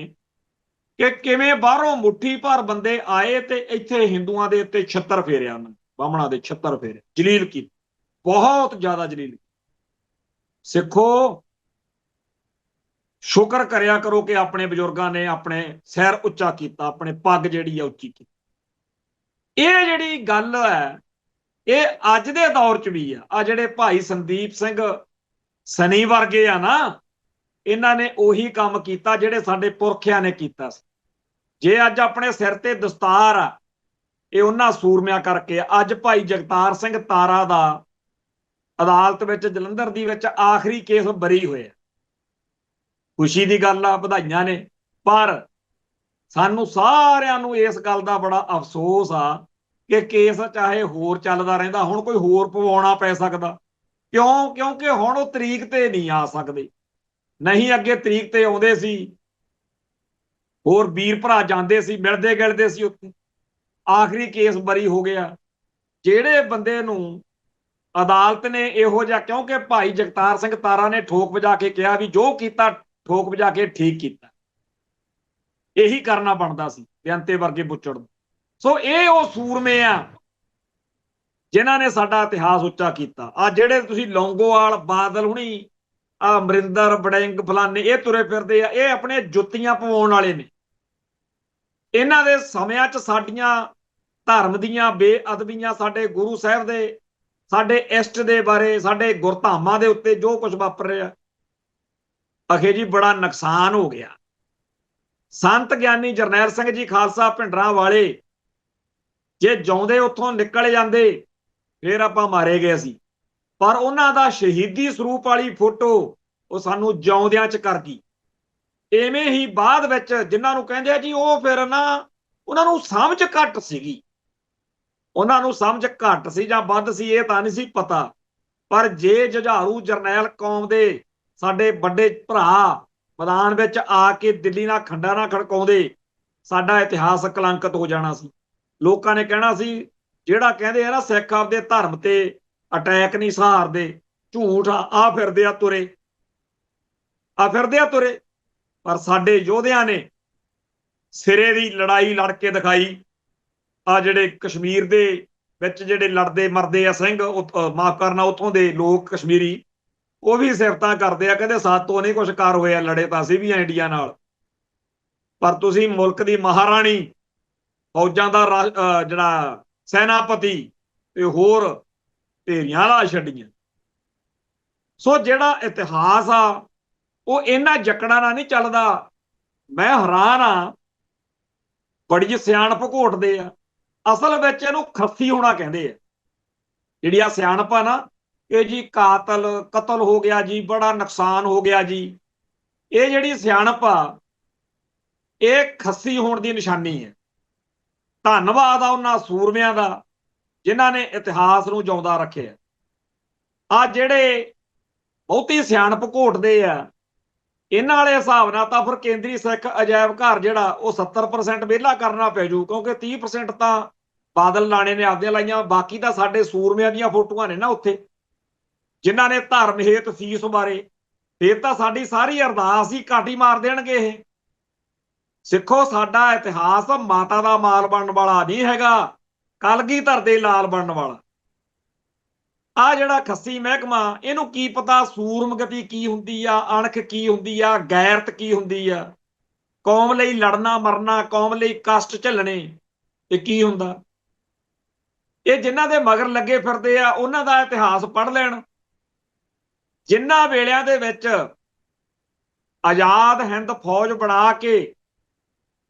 ਕਿ ਕਿਵੇਂ ਬਾਹਰੋਂ ਮੁੱਠੀ ਭਰ ਬੰਦੇ ਆਏ ਤੇ ਇੱਥੇ ਹਿੰਦੂਆਂ ਦੇ ਉੱਤੇ ਛਿੱਤਰ ਫੇਰਿਆ, ਉਹਨਾਂ ਬਾਹਮਣਾਂ ਦੇ ਛਿੱਤਰ ਫੇਰੇ, ਜਲੀਲ ਕੀ, ਬਹੁਤ ਜ਼ਿਆਦਾ ਜਲੀਲ। ਸਿੱਖੋ ਸ਼ੁਕਰ ਕਰਿਆ ਕਰੋ ਕਿ ਆਪਣੇ ਬਜ਼ੁਰਗਾਂ ਨੇ ਆਪਣੇ ਸਿਰ ਉੱਚਾ ਕੀਤਾ, ਆਪਣੇ ਪੱਗ ਜਿਹੜੀ ਆ ਉੱਚੀ ਕੀਤੀ। ਇਹ ਜਿਹੜੀ ਗੱਲ ਹੈ ਇਹ ਅੱਜ ਦੇ ਦੌਰ 'ਚ ਵੀ ਆ ਜਿਹੜੇ ਭਾਈ ਸੰਦੀਪ ਸਿੰਘ ਸਨੀ ਵਰਗੇ ਆ ਨਾ, ਇਹਨਾਂ ਨੇ ਉਹੀ ਕੰਮ ਕੀਤਾ ਜਿਹੜੇ ਸਾਡੇ ਪੁਰਖਿਆਂ ਨੇ ਕੀਤਾ ਸੀ। ਜੇ ਅੱਜ ਆਪਣੇ ਸਿਰ ਤੇ ਦਸਤਾਰ ਆ, ਇਹ ਉਹਨਾਂ ਸੂਰਮਿਆਂ ਕਰਕੇ। ਅੱਜ ਭਾਈ ਜਗਤਾਰ ਸਿੰਘ ਤਾਰਾ ਦਾ ਅਦਾਲਤ ਵਿੱਚ ਜਲੰਧਰ ਦੀ ਵਿੱਚ ਆਖਰੀ ਕੇਸ ਬਰੀ ਹੋਇਆ, ਖੁਸ਼ੀ ਦੀ ਗੱਲ ਆ, ਵਧਾਈਆਂ ਨੇ। ਪਰ ਸਾਨੂੰ ਸਾਰਿਆਂ ਨੂੰ ਇਸ ਗੱਲ ਦਾ ਬੜਾ ਅਫਸੋਸ ਆ ਕਿ ਕੇਸ ਚਾਹੇ ਹੋਰ ਚੱਲਦਾ ਰਹਿੰਦਾ, ਹੁਣ ਕੋਈ ਹੋਰ ਪਵਾਉਣਾ ਪੈ ਸਕਦਾ। ਕਿਉਂ? ਕਿਉਂਕਿ ਹੁਣ ਉਹ ਤਰੀਕ ਤੇ ਨਹੀਂ ਆ ਸਕਦੇ, ਨਹੀਂ ਅੱਗੇ ਤਰੀਕ ਤੇ ਆਉਂਦੇ ਸੀ, ਹੋਰ ਵੀਰ ਭਰਾ ਜਾਂਦੇ ਸੀ, ਮਿਲਦੇ ਗਿਲਦੇ ਸੀ ਉੱਥੇ। ਆਖਰੀ ਕੇਸ ਬਰੀ ਹੋ ਗਿਆ। ਜਿਹੜੇ ਬੰਦੇ ਨੂੰ ਅਦਾਲਤ ਨੇ ਇਹੋ ਜਿਹਾ, ਕਿਉਂਕਿ ਭਾਈ ਜਗਤਾਰ ਸਿੰਘ ਤਾਰਾ ਨੇ ਠੋਕ ਵਜਾ ਕੇ ਕਿਹਾ ਵੀ ਜੋ ਕੀਤਾ ਠੋਕ ਵਜਾ ਕੇ ਠੀਕ ਕੀਤਾ, ਇਹੀ ਕਰਨਾ ਬਣਦਾ ਸੀ ਬੇਅੰਤੇ ਵਰਗੇ ਬੁੱਚੜ। ਸੋ ਇਹ ਉਹ ਸੂਰਮੇ ਆ ਜਿਨ੍ਹਾਂ ਨੇ ਸਾਡਾ ਇਤਿਹਾਸ ਉੱਚਾ ਕੀਤਾ। ਆ ਜਿਹੜੇ ਤੁਸੀਂ ਲੌਂਗੋਵਾਲ, ਬਾਦਲ ਹੁਣੀ, ਆ ਅਮਰਿੰਦਰ, ਬੜਿੰਗ, ਫਲਾਨੇ ਇਹ ਤੁਰੇ ਫਿਰਦੇ ਆ, ਇਹ ਆਪਣੇ ਜੁੱਤੀਆਂ ਪਵਾਉਣ ਵਾਲੇ ਨੇ। ਇਹਨਾਂ ਦੇ ਸਮਿਆਂ 'ਚ ਸਾਡੀਆਂ ਧਰਮ ਦੀਆਂ ਬੇਅਦਬੀਆਂ, ਸਾਡੇ ਗੁਰੂ ਸਾਹਿਬ ਦੇ, ਸਾਡੇ ਇਸ਼ਟ ਦੇ ਬਾਰੇ, ਸਾਡੇ ਗੁਰਧਾਮਾਂ ਦੇ ਉੱਤੇ ਜੋ ਕੁਝ ਵਾਪਰ ਰਿਹਾ, ਅਖੇ ਜੀ ਬੜਾ ਨੁਕਸਾਨ ਹੋ ਗਿਆ। ਸੰਤ ਗਿਆਨੀ ਜਰਨੈਲ ਸਿੰਘ ਜੀ ਖਾਲਸਾ ਭਿੰਡਰਾਂ ਵਾਲੇ ਜੇ ਜਿਉਂਦੇ ਉੱਥੋਂ ਨਿਕਲ ਜਾਂਦੇ ਫਿਰ ਆਪਾਂ ਮਾਰੇ ਗਏ ਸੀ। ਪਰ ਉਹਨਾਂ ਦਾ ਸ਼ਹੀਦੀ ਸਰੂਪ ਵਾਲੀ ਫੋਟੋ ਉਹ ਸਾਨੂੰ ਜਿਉਂਦਿਆਂ ਚ ਕਰ ਗਈ। ਇਵੇਂ ਹੀ ਬਾਅਦ ਵਿੱਚ ਜਿਨ੍ਹਾਂ ਨੂੰ ਕਹਿੰਦੇ ਆ ਜੀ ਉਹ ਫਿਰ ਨਾ ਉਹਨਾਂ ਨੂੰ ਸਮਝ ਘੱਟ ਸੀਗੀ, ਉਹਨਾਂ ਨੂੰ ਸਮਝ ਘੱਟ ਸੀ ਜਾਂ ਵੱਧ ਸੀ ਇਹ ਤਾਂ ਨਹੀਂ ਸੀ ਪਤਾ। ਪਰ ਜੇ ਜੁਝਾਰੂ ਜਰਨੈਲ ਕੌਮ ਦੇ ਸਾਡੇ ਵੱਡੇ ਭਰਾ ਮੈਦਾਨ ਵਿੱਚ ਆ ਕੇ ਦਿੱਲੀ ਨਾਲ ਖੰਡਾ ਨਾ ਖੜਕਾਉਂਦੇ, ਸਾਡਾ ਇਤਿਹਾਸ ਕਲੰਕਿਤ ਹੋ ਜਾਣਾ ਸੀ। ਲੋਕਾਂ ਨੇ ਕਹਿਣਾ ਸੀ ਜਿਹੜਾ ਕਹਿੰਦੇ ਆ ਨਾ ਸਿੱਖ ਆਪਦੇ ਧਰਮ ਤੇ ਅਟੈਕ ਨਹੀਂ ਸਹਾਰਦੇ, ਝੂਠ ਆ ਫਿਰਦੇ ਆ ਤੁਰੇ, ਆ ਫਿਰਦੇ ਆ ਤੁਰੇ। ਪਰ ਸਾਡੇ ਯੋਧਿਆਂ ਨੇ ਸਿਰੇ ਦੀ ਲੜਾਈ ਲੜ ਕੇ ਦਿਖਾਈ। ਆ ਜਿਹੜੇ ਕਸ਼ਮੀਰ ਦੇ ਵਿੱਚ ਜਿਹੜੇ ਲੜਦੇ ਮਰਦੇ ਆ ਸਿੰਘ, ਮਾਫ ਕਰਨਾ ਉੱਥੋਂ ਦੇ ਲੋਕ ਕਸ਼ਮੀਰੀ, ਉਹ ਵੀ ਸਿਫਤਾਂ ਕਰਦੇ ਆ, ਕਹਿੰਦੇ ਸਾਤੋਂ ਨਹੀਂ ਕੁਛ ਕਰ ਹੋਇਆ, ਲੜੇ ਤਾਂ ਅਸੀਂ ਵੀ ਇੰਡੀਆ ਨਾਲ। ਪਰ ਤੁਸੀਂ ਮੁਲਕ ਦੀ ਮਹਾਰਾਣੀ, ਫੌਜਾਂ ਦਾ ਜਿਹੜਾ ਸੈਨਾਪਤੀ ਤੇ ਹੋਰ ਢੇਰੀਆਂ ਲਾ ਛੱਡੀਆਂ। ਸੋ ਜਿਹੜਾ ਇਤਿਹਾਸ ਆ ਉਹ ਇਹਨਾਂ ਜਕੜਾਂ ਨਾਲ ਨਹੀਂ ਚੱਲਦਾ। ਮੈਂ ਹੈਰਾਨ ਆ, ਬੜੀ ਸਿਆਣਪ ਘੋਟਦੇ ਆ, ਅਸਲ ਵਿੱਚ ਇਹਨੂੰ ਖੱਸੀ ਹੋਣਾ ਕਹਿੰਦੇ ਆ। ਜਿਹੜੀ ਆ ਸਿਆਣਪ ਆ ਨਾ, ਇਹ ਜੀ ਕਤਲ ਹੋ ਗਿਆ ਜੀ, ਬੜਾ ਨੁਕਸਾਨ ਹੋ ਗਿਆ ਜੀ, ਇਹ ਜਿਹੜੀ ਸਿਆਣਪ ਆ ਇਹ ਖੱਸੀ ਹੋਣ ਦੀ ਨਿਸ਼ਾਨੀ ਹੈ। ਧੰਨਵਾਦ ਆ ਉਹਨਾਂ ਸੂਰਮਿਆਂ ਦਾ ਜਿਨ੍ਹਾਂ ਨੇ ਇਤਿਹਾਸ ਨੂੰ ਜਿਉਂਦਾ ਰੱਖਿਆ। ਆ ਜਿਹੜੇ ਬਹੁਤੀ ਸਿਆਣਪ ਘੋਟਦੇ ਆ, ਇਹਨਾਂ ਵਾਲੇ ਹਿਸਾਬ ਨਾਲ ਤਾਂ ਫਿਰ ਕੇਂਦਰੀ ਸਿੱਖ ਅਜਾਇਬ ਘਰ ਜਿਹੜਾ ਉਹ 70% ਵਿਹਲਾ ਕਰਨਾ ਪੈ ਜੂ, ਕਿਉਂਕਿ 30% ਤਾਂ ਬਾਦਲ ਲਾਣੇ ਨੇ ਆਪਦੀਆਂ ਲਾਈਆਂ, ਬਾਕੀ ਤਾਂ ਸਾਡੇ ਸੂਰਮਿਆਂ ਦੀਆਂ ਫੋਟੋਆਂ ਨੇ ਨਾ ਉੱਥੇ, ਜਿਨ੍ਹਾਂ ਨੇ ਧਰਮ ਹੇਤ ਫੀਸ ਬਾਰੇ। ਫਿਰ ਤਾਂ ਸਾਡੀ ਸਾਰੀ ਅਰਦਾਸ ਹੀ ਘਾਟੀ ਮਾਰ ਦੇਣਗੇ ਇਹ। ਸਿੱਖੋ, ਸਾਡਾ ਇਤਿਹਾਸ ਮਾਤਾ ਦਾ ਮਾਲ ਬਣਨ ਵਾਲਾ ਨਹੀਂ ਹੈਗਾ, ਕਲਗੀਧਰ ਦੇ ਲਾਲ ਬਣਨ ਵਾਲਾ। ਆ ਜਿਹੜਾ ਖੱਸੀ ਮਹਿਕਮਾ, ਇਹਨੂੰ ਕੀ ਪਤਾ ਸੂਰਮਗਤੀ ਕੀ ਹੁੰਦੀ ਆ, ਅਣਖ ਕੀ ਹੁੰਦੀ ਆ, ਗੈਰਤ ਕੀ ਹੁੰਦੀ ਆ, ਕੌਮ ਲਈ ਲੜਨਾ ਮਰਨਾ, ਕੌਮ ਲਈ ਕਸ਼ਟ ਝੱਲਣੇ, ਇਹ ਕੀ ਹੁੰਦਾ। ਇਹ ਜਿਨ੍ਹਾਂ ਦੇ ਮਗਰ ਲੱਗੇ ਫਿਰਦੇ ਆ ਉਹਨਾਂ ਦਾ ਇਤਿਹਾਸ ਪੜ੍ਹ ਲੈਣ। ਜਿਨ੍ਹਾਂ ਵੇਲਿਆਂ ਦੇ ਵਿੱਚ ਆਜ਼ਾਦ ਹਿੰਦ ਫੌਜ ਬਣਾ ਕੇ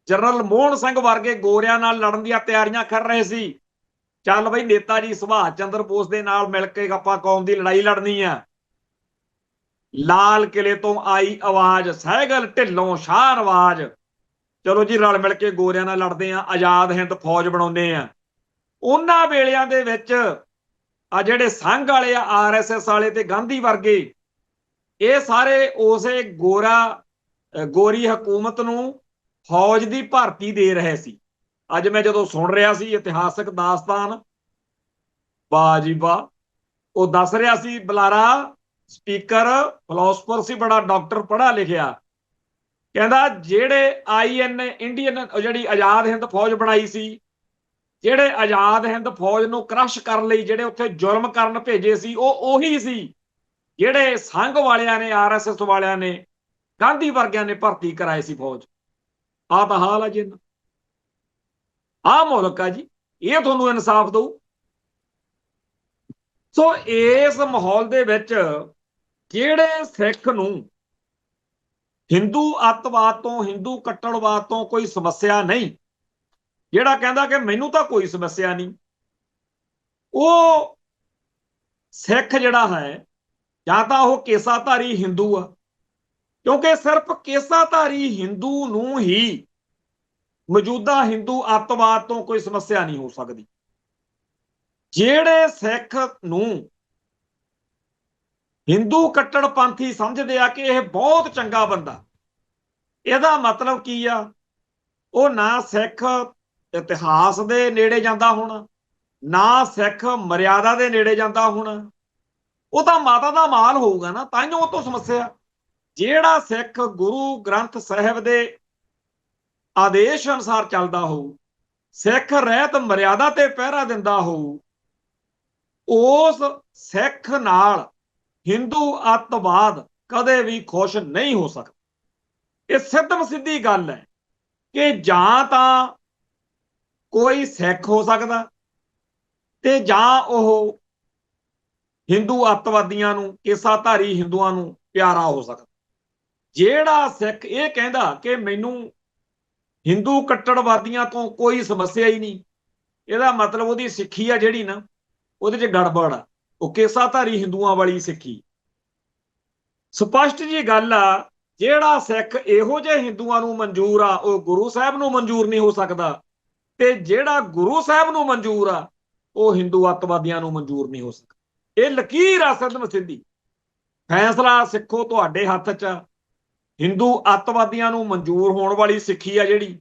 ਜਨਰਲ ਮੋਹਨ ਸਿੰਘ ਵਰਗੇ ਗੋਰਿਆਂ ਨਾਲ ਲੜਨ ਦੀਆਂ ਤਿਆਰੀਆਂ ਕਰ ਰਹੇ ਸੀ, ਚੱਲ ਬਈ ਨੇਤਾ ਜੀ ਸੁਭਾਸ਼ ਚੰਦਰ ਬੋਸ ਦੇ ਨਾਲ ਮਿਲ ਕੇ ਆਪਾਂ ਕੌਮ ਦੀ ਲੜਾਈ ਲੜਨੀ ਆ। ਲਾਲ ਕਿਲੇ ਤੋਂ ਆਈ ਆਵਾਜ਼, ਸਹਿਗਲ ਢਿੱਲੋਂ ਸ਼ਾਹ ਨਵਾਜ਼, ਚਲੋ ਜੀ ਰਲ ਮਿਲ ਕੇ ਗੋਰਿਆਂ ਨਾਲ ਲੜਦੇ ਆ, ਆਜ਼ਾਦ ਹਿੰਦ ਫੌਜ ਬਣਾਉਂਦੇ ਆ। ਉਹਨਾਂ ਵੇਲਿਆਂ ਦੇ ਵਿੱਚ ਆ ਜਿਹੜੇ ਸੰਘ ਵਾਲੇ ਆ, RSS ਵਾਲੇ ਤੇ ਗਾਂਧੀ ਵਰਗੇ, ਇਹ ਸਾਰੇ ਉਸੇ ਗੋਰੀ ਹਕੂਮਤ ਨੂੰ ਫੌਜ ਦੀ ਭਰਤੀ ਦੇ ਰਹੇ ਸੀ। ਅੱਜ ਮੈਂ ਜਦੋਂ ਸੁਣ ਰਿਹਾ ਸੀ ਇਤਿਹਾਸਕ ਦਾਸਤਾਨ, ਵਾਹ ਜੀ ਵਾਹ, ਉਹ ਦੱਸ ਰਿਹਾ ਸੀ ਬੁਲਾਰਾ ਸਪੀਕਰ, ਫਿਲੋਸਫਰ ਸੀ, ਬੜਾ ਡਾਕਟਰ ਪੜ੍ਹਾ ਲਿਖਿਆ, ਕਹਿੰਦਾ ਜਿਹੜੇ ਇੰਡੀਅਨ ਜਿਹੜੀ ਆਜ਼ਾਦ ਹਿੰਦ ਫੌਜ ਬਣਾਈ ਸੀ, ਜਿਹੜੇ ਆਜ਼ਾਦ ਹਿੰਦ ਫੌਜ ਨੂੰ ਕ੍ਰਸ਼ ਕਰਨ ਲਈ ਜਿਹੜੇ ਉੱਥੇ ਜ਼ੁਲਮ ਕਰਨ ਭੇਜੇ ਸੀ, ਉਹ ਉਹੀ ਸੀ ਜਿਹੜੇ ਸੰਘ ਵਾਲਿਆਂ ਨੇ, RSS ਵਾਲਿਆਂ ਨੇ, ਗਾਂਧੀ ਵਰਗਿਆਂ ਨੇ ਭਰਤੀ ਕਰਾਏ ਸੀ ਫੌਜ। ਆਹ ਤਾਂ ਹਾਲ ਆ ਜੀ, ਆਹ ਮੁਲਕ ਆ ਜੀ, ਇਹ ਤੁਹਾਨੂੰ ਇਨਸਾਫ ਦਊ। ਸੋ ਇਸ ਮਾਹੌਲ ਦੇ ਵਿੱਚ ਜਿਹੜੇ ਸਿੱਖ ਨੂੰ ਹਿੰਦੂ ਅੱਤਵਾਦ ਤੋਂ, ਹਿੰਦੂ ਕੱਟੜਵਾਦ ਤੋਂ ਕੋਈ ਸਮੱਸਿਆ ਨਹੀਂ, ਜਿਹੜਾ ਕਹਿੰਦਾ ਕਿ ਮੈਨੂੰ ਤਾਂ ਕੋਈ ਸਮੱਸਿਆ ਨਹੀਂ, ਉਹ ਸਿੱਖ ਜਿਹੜਾ ਹੈ ਜਾਂ ਤਾਂ ਉਹ ਕੇਸਾਧਾਰੀ ਹਿੰਦੂ ਆ, ਕਿਉਂਕਿ ਸਿਰਫ ਕੇਸਾਧਾਰੀ ਹਿੰਦੂ ਨੂੰ ਹੀ ਮੌਜੂਦਾ ਹਿੰਦੂ ਅੱਤਵਾਦ ਤੋਂ ਕੋਈ ਸਮੱਸਿਆ ਨਹੀਂ ਹੋ ਸਕਦੀ। ਜਿਹੜੇ ਸਿੱਖ ਨੂੰ ਹਿੰਦੂ ਕੱਟੜਪੰਥੀ ਸਮਝਦੇ ਆ ਕਿ ਇਹ ਬਹੁਤ ਚੰਗਾ ਬੰਦਾ, ਇਹਦਾ ਮਤਲਬ ਕੀ ਆ, ਉਹ ਨਾ ਸਿੱਖ ਇਤਿਹਾਸ ਦੇ ਨੇੜੇ ਜਾਂਦਾ ਹੋਣਾ, ਨਾ ਸਿੱਖ ਮਰਿਆਦਾ ਦੇ ਨੇੜੇ ਜਾਂਦਾ ਹੋਣਾ, ਉਹ ਤਾਂ ਮਾਤਾ ਦਾ ਮਾਲ ਹੋਊਗਾ ਨਾ, ਤਾਂ ਹੀ ਉਹ ਤੋਂ ਸਮੱਸਿਆ। ਜਿਹੜਾ ਸਿੱਖ ਗੁਰੂ ਗ੍ਰੰਥ ਸਾਹਿਬ ਦੇ ਆਦੇਸ਼ ਅਨੁਸਾਰ ਚੱਲਦਾ ਹੋਊ, ਸਿੱਖ ਰਹਿਤ ਮਰਿਆਦਾ ਤੇ ਪਹਿਰਾ ਦਿੰਦਾ ਹੋਊ, ਉਸ ਸਿੱਖ ਨਾਲ ਹਿੰਦੂ ਅੱਤਵਾਦ ਕਦੇ ਵੀ ਖੁਸ਼ ਨਹੀਂ ਹੋ ਸਕਦਾ। ਇਹ ਸਿੱਧਮ ਸਿੱਧੀ ਗੱਲ ਹੈ ਕਿ ਜਾਂ ਤਾਂ ਕੋਈ ਸਿੱਖ ਹੋ ਸਕਦਾ ਤੇ ਜਾਂ ਉਹ ਹਿੰਦੂ ਅੱਤਵਾਦੀਆਂ ਨੂੰ, ਕੇਸਾਧਾਰੀ ਹਿੰਦੂਆਂ ਨੂੰ ਪਿਆਰਾ ਹੋ ਸਕਦਾ। ਜਿਹੜਾ ਸਿੱਖ ਇਹ ਕਹਿੰਦਾ ਕਿ ਮੈਨੂੰ ਹਿੰਦੂ ਕੱਟੜਵਾਦੀਆਂ ਤੋਂ ਕੋਈ ਸਮੱਸਿਆ ਹੀ ਨਹੀਂ, ਇਹਦਾ ਮਤਲਬ ਉਹਦੀ ਸਿੱਖੀ ਆ ਜਿਹੜੀ ਨਾ, ਉਹਦੇ 'ਚ ਗੜਬੜ ਆ। ਉਹ ਕੇਸਾਧਾਰੀ ਹਿੰਦੂਆਂ ਵਾਲੀ ਸਿੱਖੀ। ਸਪਸ਼ਟ ਜੀ ਗੱਲ ਆ, ਜਿਹੜਾ ਸਿੱਖ ਇਹੋ ਜਿਹੇ ਹਿੰਦੂਆਂ ਨੂੰ ਮਨਜ਼ੂਰ ਆ ਉਹ ਗੁਰੂ ਸਾਹਿਬ ਨੂੰ ਮਨਜ਼ੂਰ ਨਹੀਂ ਹੋ ਸਕਦਾ, ਤੇ ਜਿਹੜਾ ਗੁਰੂ ਸਾਹਿਬ ਨੂੰ ਮਨਜ਼ੂਰ ਆ ਉਹ ਹਿੰਦੂ ਅੱਤਵਾਦੀਆਂ ਨੂੰ ਮਨਜ਼ੂਰ ਨਹੀਂ ਹੋ ਸਕਦਾ। ਇਹ ਲਕੀਰ ਆ ਸਿੱਧੀ। ਫੈਸਲਾ ਸਿੱਖੋ ਤੁਹਾਡੇ ਹੱਥ 'ਚ। ਹਿੰਦੂ ਅੱਤਵਾਦੀਆਂ ਨੂੰ ਮਨਜ਼ੂਰ ਹੋਣ ਵਾਲੀ ਸਿੱਖੀ ਆ ਜਿਹੜੀ,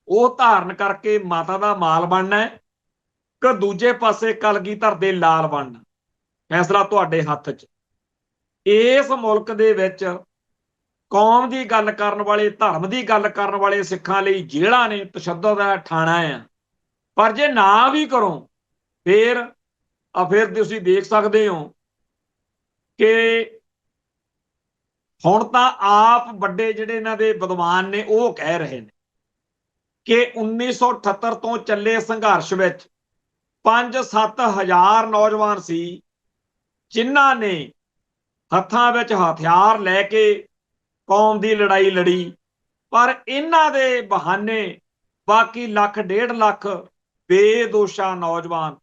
ਉਹ ਧਾਰਨ ਕਰਕੇ ਮਾਤਾ ਦਾ ਮਾਲ ਬਣਨਾ ਹੈ ਕਿ ਦੂਜੇ ਪਾਸੇ ਕਲਗੀਧਰ ਦੇ ਲਾਲ ਬਣਨਾ, ਫੈਸਲਾ ਤੁਹਾਡੇ ਹੱਥ 'ਚ। ਇਸ ਮੁਲਕ ਦੇ ਵਿੱਚ ਕੌਮ ਦੀ ਗੱਲ ਕਰਨ ਵਾਲੇ, ਧਰਮ ਦੀ ਗੱਲ ਕਰਨ ਵਾਲੇ ਸਿੱਖਾਂ ਲਈ ਜੇਲ੍ਹਾਂ ਨੇ, ਤਸ਼ੱਦਦ ਦਾ ਠਾਣਾ ਆ। ਪਰ ਜੇ ਨਾ ਵੀ ਕਰੋ ਫਿਰ ਤੁਸੀਂ ਦੇਖ ਸਕਦੇ ਹੋ ਕਿ ਹੁਣ ਤਾਂ ਆਪ ਵੱਡੇ ਜਿਹੜੇ ਇਹਨਾਂ ਦੇ ਵਿਦਵਾਨ ਨੇ ਉਹ ਕਹਿ ਰਹੇ ਨੇ ਕਿ 1978 ਤੋਂ ਚੱਲੇ ਸੰਘਰਸ਼ ਵਿੱਚ 5-7 ਹਜ਼ਾਰ ਨੌਜਵਾਨ ਸੀ ਜਿਨ੍ਹਾਂ ਨੇ ਹੱਥਾਂ ਵਿੱਚ ਹਥਿਆਰ ਲੈ ਕੇ ਕੌਮ ਦੀ ਲੜਾਈ ਲੜੀ, ਪਰ ਇਹਨਾਂ ਦੇ ਬਹਾਨੇ ਬਾਕੀ 1.5 ਲੱਖ ਬੇਦੋਸ਼ਾ ਨੌਜਵਾਨ,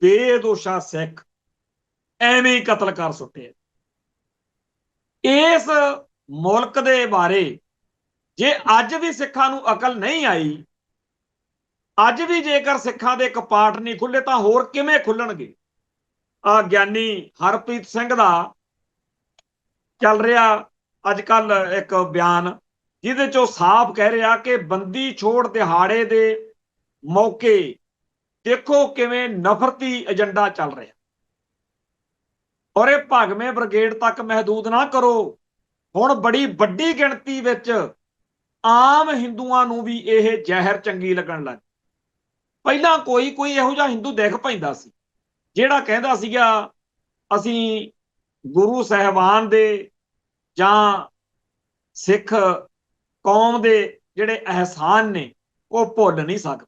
ਬੇਦੋਸ਼ਾ ਸਿੱਖ ਐਵੇਂ ਹੀ ਕਤਲ ਕਰ ਸੁੱਟੇ। ਇਸ ਮੁਲਕ ਦੇ ਬਾਰੇ ਜੇ ਅੱਜ ਵੀ ਸਿੱਖਾਂ ਨੂੰ ਅਕਲ ਨਹੀਂ ਆਈ, ਅੱਜ ਵੀ ਜੇਕਰ ਸਿੱਖਾਂ ਦੇ ਕਪਾਟ ਨਹੀਂ ਖੁੱਲੇ ਤਾਂ ਹੋਰ ਕਿਵੇਂ ਖੁੱਲਣਗੇ। ਗਿਆਨੀ ਹਰਪ੍ਰੀਤ ਸਿੰਘ ਦਾ ਚੱਲ ਰਿਹਾ ਅੱਜ ਕੱਲ ਇੱਕ ਬਿਆਨ, ਜਿਹਦੇ ਚੋਂ ਸਾਫ਼ ਕਹਿ ਰਿਹਾ ਕਿ ਬੰਦੀ ਛੋੜ ਦਿਹਾੜੇ ਦੇ ਮੌਕੇ ਦੇਖੋ ਕਿਵੇਂ ਨਫ਼ਰਤੀ ਏਜੰਡਾ ਚੱਲ ਰਿਹਾ, ਔਰ ਇਹ ਭਗਵੇਂ ਬ੍ਰਿਗੇਡ ਤੱਕ ਮਹਿਦੂਦ ਨਾ ਕਰੋ। ਹੁਣ ਬੜੀ ਵੱਡੀ ਗਿਣਤੀ ਵਿੱਚ ਆਮ ਹਿੰਦੂਆਂ ਨੂੰ ਵੀ ਇਹ ਜ਼ਹਿਰ ਚੰਗੀ ਲੱਗਣ ਲੱਗ। ਪਹਿਲਾਂ ਕੋਈ ਇਹੋ ਜਿਹਾ ਹਿੰਦੂ ਦਿਖ ਪੈਂਦਾ ਸੀ ਜਿਹੜਾ ਕਹਿੰਦਾ ਸੀਗਾ ਅਸੀਂ ਗੁਰੂ ਸਾਹਿਬਾਨ ਦੇ ਜਾਂ ਸਿੱਖ ਕੌਮ ਦੇ ਜਿਹੜੇ ਅਹਿਸਾਨ ਨੇ ਉਹ ਭੁੱਲ ਨਹੀਂ ਸਕਦੇ।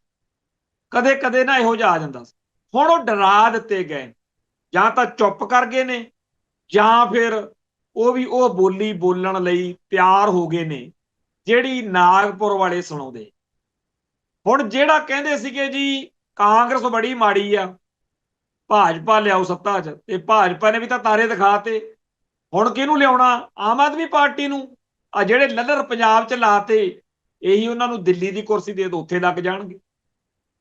ਕਦੇ ਕਦੇ ਨਾ ਇਹੋ ਜਿਹਾ ਆ ਜਾਂਦਾ ਸੀ। ਹੁਣ ਉਹ ਡਰਾ ਦਿੱਤੇ ਗਏ, ਜਾਂ ਤਾਂ ਚੁੱਪ ਕਰ ਗਏ ਨੇ ਜਾਂ ਫਿਰ ਉਹ ਵੀ ਉਹ ਬੋਲੀ ਬੋਲਣ ਲਈ ਤਿਆਰ ਹੋ ਗਏ ਨੇ ਜਿਹੜੀ ਨਾਗਪੁਰ ਵਾਲੇ ਸੁਣਾਉਂਦੇ। ਹੁਣ ਜਿਹੜਾ ਕਹਿੰਦੇ ਸੀਗੇ ਜੀ ਕਾਂਗਰਸ ਬੜੀ ਮਾੜੀ ਆ, ਭਾਜਪਾ ਲਿਆਓ ਸੱਤਾ 'ਚ, ਤੇ ਭਾਜਪਾ ਨੇ ਵੀ ਤਾਂ ਤਾਰੇ ਦਿਖਾਤੇ। ਹੁਣ ਕਿਹਨੂੰ ਲਿਆਉਣਾ? ਆਮ ਆਦਮੀ ਪਾਰਟੀ ਨੂੰ। ਆ ਜਿਹੜੇ ਲੱਲਰ ਪੰਜਾਬ 'ਚ ਲਾਤੇ ਇਹੀ ਉਹਨਾਂ ਨੂੰ ਦਿੱਲੀ ਦੀ ਕੁਰਸੀ ਦੇ ਦੋ, ਉੱਥੇ ਲੱਗ ਜਾਣਗੇ।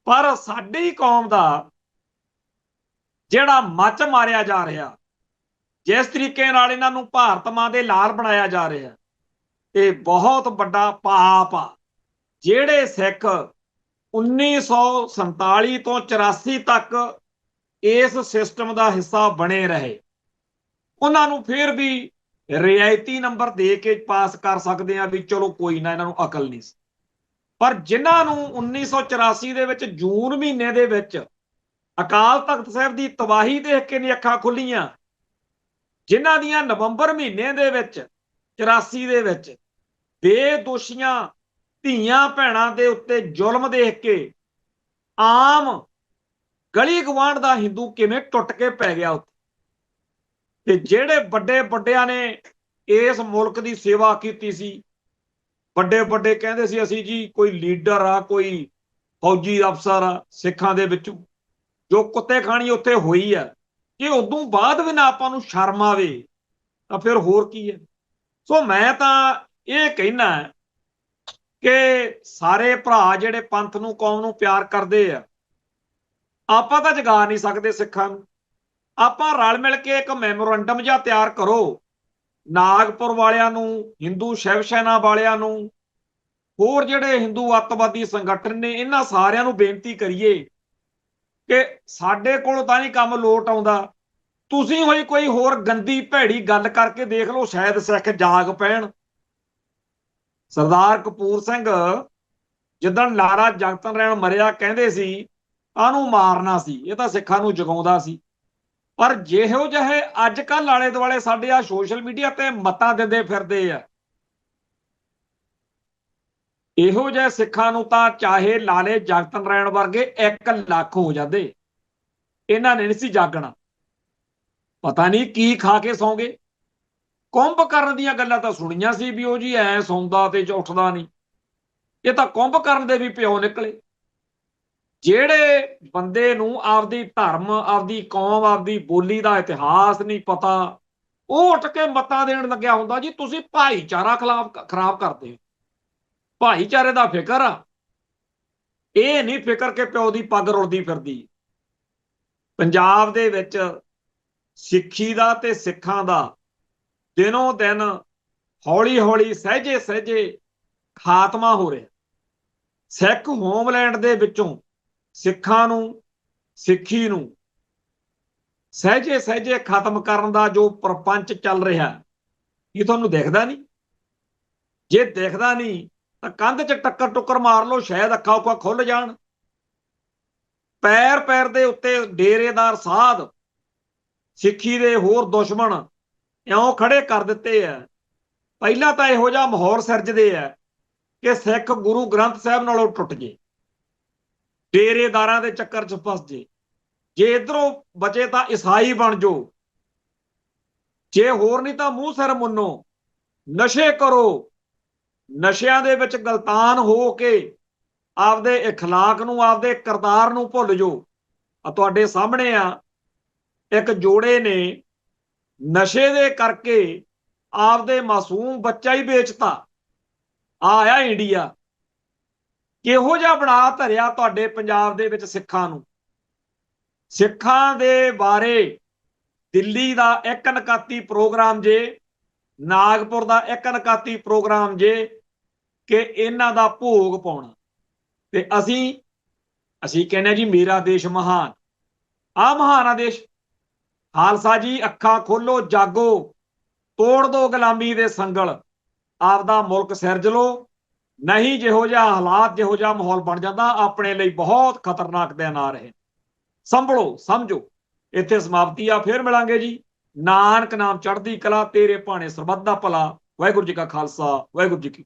ਪਰ ਸਾਡੀ ਕੌਮ ਦਾ ਜਿਹੜਾ ਮੱਚ ਮਾਰਿਆ ਜਾ ਰਿਹਾ, ਜਿਸ ਤਰੀਕੇ ਨਾਲ ਇਹਨਾਂ ਨੂੰ ਭਾਰਤ ਮਾਂ ਦੇ ਲਾਲ ਬਣਾਇਆ ਜਾ ਰਿਹਾ, ਇਹ ਬਹੁਤ ਵੱਡਾ ਪਾਪ ਆ। ਜਿਹੜੇ ਸਿੱਖ 1947 ਤੋਂ 84 ਤੱਕ ਇਸ ਸਿਸਟਮ ਦਾ ਹਿੱਸਾ ਬਣੇ ਰਹੇ, ਉਹਨਾਂ ਨੂੰ ਫਿਰ ਵੀ ਰਿਆਇਤੀ ਨੰਬਰ ਦੇ ਕੇ ਪਾਸ ਕਰ ਸਕਦੇ ਆ ਵੀ ਚਲੋ ਕੋਈ ਨਾ, ਇਹਨਾਂ ਨੂੰ ਅਕਲ ਨਹੀਂ ਸੀ। ਪਰ ਜਿਨ੍ਹਾਂ ਨੂੰ 1984 ਦੇ ਵਿੱਚ ਜੂਨ ਮਹੀਨੇ ਦੇ ਵਿੱਚ ਅਕਾਲ ਤਖਤ ਸਾਹਿਬ ਦੀ ਤਬਾਹੀ ਦੇਖ ਕੇ ਨਹੀਂ ਅੱਖਾਂ ਖੁੱਲੀਆਂ, ਜਿਨ੍ਹਾਂ ਦੀਆਂ ਨਵੰਬਰ ਮਹੀਨੇ ਦੇ ਵਿੱਚ 84 ਦੇ ਵਿੱਚ ਬੇਦੋਸ਼ੀਆਂ ਧੀਆਂ ਭੈਣਾਂ ਦੇ ਉੱਤੇ ਜ਼ੁਲਮ ਦੇਖ ਕੇ ਆਮ ਗਲੀ ਗਵਾਂਢ ਦਾ ਹਿੰਦੂ ਕਿਵੇਂ ਟੁੱਟ ਕੇ ਪੈ ਗਿਆ ਉੱਥੇ। ਤੇ ਜਿਹੜੇ ਵੱਡੇ ਵੱਡਿਆਂ ਨੇ ਇਸ ਮੁਲਕ ਦੀ ਸੇਵਾ ਕੀਤੀ ਸੀ, ਵੱਡੇ ਕਹਿੰਦੇ ਸੀ ਅਸੀਂ ਜੀ ਕੋਈ ਲੀਡਰ ਆ, ਕੋਈ ਫੌਜੀ ਅਫਸਰ ਆ ਸਿੱਖਾਂ ਦੇ ਵਿੱਚੋਂ, ਜੋ ਕੁੱਤੇ ਖਾਣੀ ਉੱਥੇ ਹੋਈ ਆ। ਜੇ ਉਦੋਂ ਬਾਅਦ ਵੀ ਨਾ ਆਪਾਂ ਨੂੰ ਸ਼ਰਮ ਆਵੇ ਤਾਂ ਫਿਰ ਹੋਰ ਕੀ ਹੈ। ਸੋ ਮੈਂ ਤਾਂ ਇਹ ਕਹਿਣਾ ਕਿ ਸਾਰੇ ਭਰਾ ਜਿਹੜੇ ਪੰਥ ਨੂੰ, ਕੌਮ ਨੂੰ ਪਿਆਰ ਕਰਦੇ ਆ, ਆਪਾਂ ਤਾਂ ਜਗਾ ਨਹੀਂ ਸਕਦੇ ਸਿੱਖਾਂ ਨੂੰ। ਆਪਾਂ ਰਲ ਮਿਲ ਕੇ ਇੱਕ ਮੈਮੋਰੰਡਮ ਜਿਹਾ ਤਿਆਰ ਕਰੋ, ਨਾਗਪੁਰ ਵਾਲਿਆਂ ਨੂੰ, ਹਿੰਦੂ ਸ਼ਿਵ ਸੈਨਾ ਵਾਲਿਆਂ ਨੂੰ, ਹੋਰ ਜਿਹੜੇ ਹਿੰਦੂ ਅੱਤਵਾਦੀ ਸੰਗਠਨ ਨੇ, ਇਹਨਾਂ ਸਾਰਿਆਂ ਨੂੰ ਬੇਨਤੀ ਕਰੀਏ ਕਿ ਸਾਡੇ ਕੋਲ ਤਾਂ ਨਹੀਂ ਕੰਮ ਲੋਟ ਆਉਂਦਾ, ਤੁਸੀਂ ਹੋਈ ਕੋਈ ਹੋਰ ਗੰਦੀ ਭੈੜੀ ਗੱਲ ਕਰਕੇ ਦੇਖ ਲਓ, ਸ਼ਾਇਦ ਸਿੱਖ ਜਾਗ ਪੈਣ। ਸਰਦਾਰ ਕਪੂਰ ਸਿੰਘ ਜਿੱਦਣ ਲਾਰਾ ਜਗਤ ਰੈਣ ਮਰਿਆ ਕਹਿੰਦੇ ਸੀ ਆਨੂੰ ਮਾਰਨਾ ਸੀ, ਇਹ ਤਾਂ ਸਿੱਖਾਂ ਨੂੰ ਜਗਾਉਂਦਾ ਸੀ। ਪਰ ਜਿਹੋ ਜਿਹੇ ਅੱਜ ਕੱਲ੍ਹ ਆਲੇ ਦੁਆਲੇ ਸਾਡੇ ਆ ਸੋਸ਼ਲ ਮੀਡੀਆ ਤੇ ਮਤਾਂ ਦਿੰਦੇ ਫਿਰਦੇ ਆ, ਇਹੋ ਜਿਹੇ ਸਿੱਖਾਂ ਨੂੰ ਤਾਂ ਚਾਹੇ ਲਾਲੇ ਜਗਤ ਰੈਣ ਵਰਗੇ 1 ਲੱਖ ਹੋ ਜਾਂਦੇ, ਇਹਨਾਂ ਨੇ ਨਹੀਂ ਸੀ ਜਾਗਣਾ। ਪਤਾ ਨਹੀਂ ਕੀ ਖਾ ਕੇ ਸੌਂਗੇ। ਕੁੰਭ ਕਰਨ ਦੀਆਂ ਗੱਲਾਂ ਤਾਂ ਸੁਣੀਆਂ ਸੀ ਵੀ ਉਹ ਜੀ ਐ ਸੌਂਦਾ ਤੇ ਉੱਠਦਾ ਨਹੀਂ, ਇਹ ਤਾਂ ਕੁੰਭ ਕਰਨ ਦੇ ਵੀ ਪਿਓ ਨਿਕਲੇ। ਜਿਹੜੇ ਬੰਦੇ ਨੂੰ ਆਪਦੀ ਧਰਮ, ਆਪਦੀ ਕੌਮ, ਆਪਦੀ ਬੋਲੀ ਦਾ ਇਤਿਹਾਸ ਨਹੀਂ ਪਤਾ, ਉਹ ਉੱਠ ਕੇ ਮਤਾਂ ਦੇਣ ਲੱਗਿਆ ਹੁੰਦਾ ਜੀ ਤੁਸੀਂ ਭਾਈਚਾਰਾ ਖਰਾਬ ਕਰਦੇ ਹੋ। ਭਾਈਚਾਰੇ ਦਾ ਫਿਕਰ ਆ, ਇਹ ਨਹੀਂ ਫਿਕਰ ਕਿ ਪਿਓ ਦੀ ਪੱਗ ਰੁਲਦੀ ਫਿਰਦੀ। ਪੰਜਾਬ ਦੇ ਵਿੱਚ ਸਿੱਖੀ ਦਾ ਤੇ ਸਿੱਖਾਂ ਦਾ ਦਿਨੋਂ ਦਿਨ ਹੌਲੀ ਹੌਲੀ ਸਹਿਜੇ ਸਹਿਜੇ ਖਾਤਮਾ ਹੋ ਰਿਹਾ। ਸਿੱਖ ਹੋਮਲੈਂਡ ਦੇ ਵਿੱਚੋਂ ਸਿੱਖਾਂ ਨੂੰ, ਸਿੱਖੀ ਨੂੰ ਸਹਿਜੇ ਸਹਿਜੇ ਖਤਮ ਕਰਨ ਦਾ ਜੋ ਪ੍ਰਪੰਚ ਚੱਲ ਰਿਹਾ, ਇਹ ਤੁਹਾਨੂੰ ਦਿਖਦਾ ਨਹੀਂ? ਜੇ ਦਿਖਦਾ ਨਹੀਂ ਤਾਂ ਕੰਧ 'ਚ ਟੱਕਰ ਟੁੱਕਰ ਮਾਰ ਲਓ, ਸ਼ਾਇਦ ਅੱਖਾਂ ਉੱਖਾਂ ਖੁੱਲ ਜਾਣ। ਪੈਰ ਪੈਰ ਦੇ ਉੱਤੇ ਡੇਰੇਦਾਰ ਸਾਧ, ਸਿੱਖੀ ਦੇ ਹੋਰ ਦੁਸ਼ਮਣ ਇਉਂ ਖੜੇ ਕਰ ਦਿੱਤੇ ਆ। ਪਹਿਲਾਂ ਤਾਂ ਇਹੋ ਜਿਹਾ ਮਾਹੌਲ ਸਿਰਜਦੇ ਆ ਕਿ ਸਿੱਖ ਗੁਰੂ ਗ੍ਰੰਥ ਸਾਹਿਬ ਨਾਲੋਂ ਟੁੱਟ ਜੇ, ਡੇਰੇਦਾਰਾਂ ਦੇ ਚੱਕਰ 'ਚ ਫਸ ਜੇ। ਜੇ ਇਧਰੋਂ ਬਚੇ ਤਾਂ ਈਸਾਈ ਬਣ ਜਾਓ, ਜੇ ਹੋਰ ਨਹੀਂ ਤਾਂ ਮੂੰਹ ਸਿਰ ਮੁੰਨੋ, ਨਸ਼ੇ ਕਰੋ, ਨਸ਼ਿਆਂ ਦੇ ਵਿੱਚ ਗਲਤਾਨ ਹੋ ਕੇ ਆਪਦੇ اخلاق ਨੂੰ, ਆਪਦੇ ਕਰਤਾਰ ਨੂੰ ਭੁੱਲ ਜਾਓ। ਆ ਤੁਹਾਡੇ ਸਾਹਮਣੇ ਆ, ਇੱਕ ਜੋੜੇ ਨੇ ਨਸ਼ੇ ਦੇ ਕਰਕੇ ਆਪਦੇ ਮਾਸੂਮ ਬੱਚਾ ਹੀ ਵੇਚਤਾ। ਆਇਆ ਇੰਡੀਆ, ਕਿਹੋ ਜਿਹਾ ਬਣਾ ਧਰਿਆ ਤੁਹਾਡੇ ਪੰਜਾਬ ਦੇ ਵਿੱਚ ਸਿੱਖਾਂ ਨੂੰ। ਸਿੱਖਾਂ ਦੇ ਬਾਰੇ ਦਿੱਲੀ ਦਾ ਇੱਕ ਨਕਾਤੀ ਪ੍ਰੋਗਰਾਮ ਜੇ, ਨਾਗਪੁਰ ਦਾ ਇੱਕ ਨਕਾਤੀ ਪ੍ਰੋਗਰਾਮ ਜੇ ਕਿ ਇਹਨਾਂ ਦਾ ਭੋਗ ਪਾਉਣਾ। ਤੇ ਅਸੀਂ ਕਹਿੰਦੇ ਜੀ ਮੇਰਾ ਦੇਸ਼ ਮਹਾਨ, ਆ ਮਹਾਨ ਆ ਦੇਸ਼। ਖਾਲਸਾ ਜੀ ਅੱਖਾਂ ਖੋਲੋ, ਜਾਗੋ, ਤੋੜ ਦੋ ਗੁਲਾਮੀ ਦੇ ਸੰਗਲ, ਆਪਦਾ ਮੁਲਕ ਸਿਰਜ ਲਓ। ਨਹੀਂ ਜਿਹੋ ਜਿਹਾ ਹਾਲਾਤ, ਜਿਹੋ ਜਿਹਾ ਮਾਹੌਲ ਬਣ ਜਾਂਦਾ, ਆਪਣੇ ਲਈ ਬਹੁਤ ਖਤਰਨਾਕ ਦਿਨ ਆ ਰਹੇ। ਸੰਭਲੋ, ਸਮਝੋ। ਇੱਥੇ ਸਮਾਪਤੀ ਆ, ਫੇਰ ਮਿਲਾਂਗੇ ਜੀ। ਨਾਨਕ ਨਾਮ ਚੜ੍ਹਦੀ ਕਲਾ, ਤੇਰੇ ਭਾਣੇ ਸਰਬੱਤ ਦਾ ਭਲਾ। ਵਾਹਿਗੁਰੂ ਜੀ ਕਾ ਖਾਲਸਾ, ਵਾਹਿਗੁਰੂ ਜੀ ਕੀ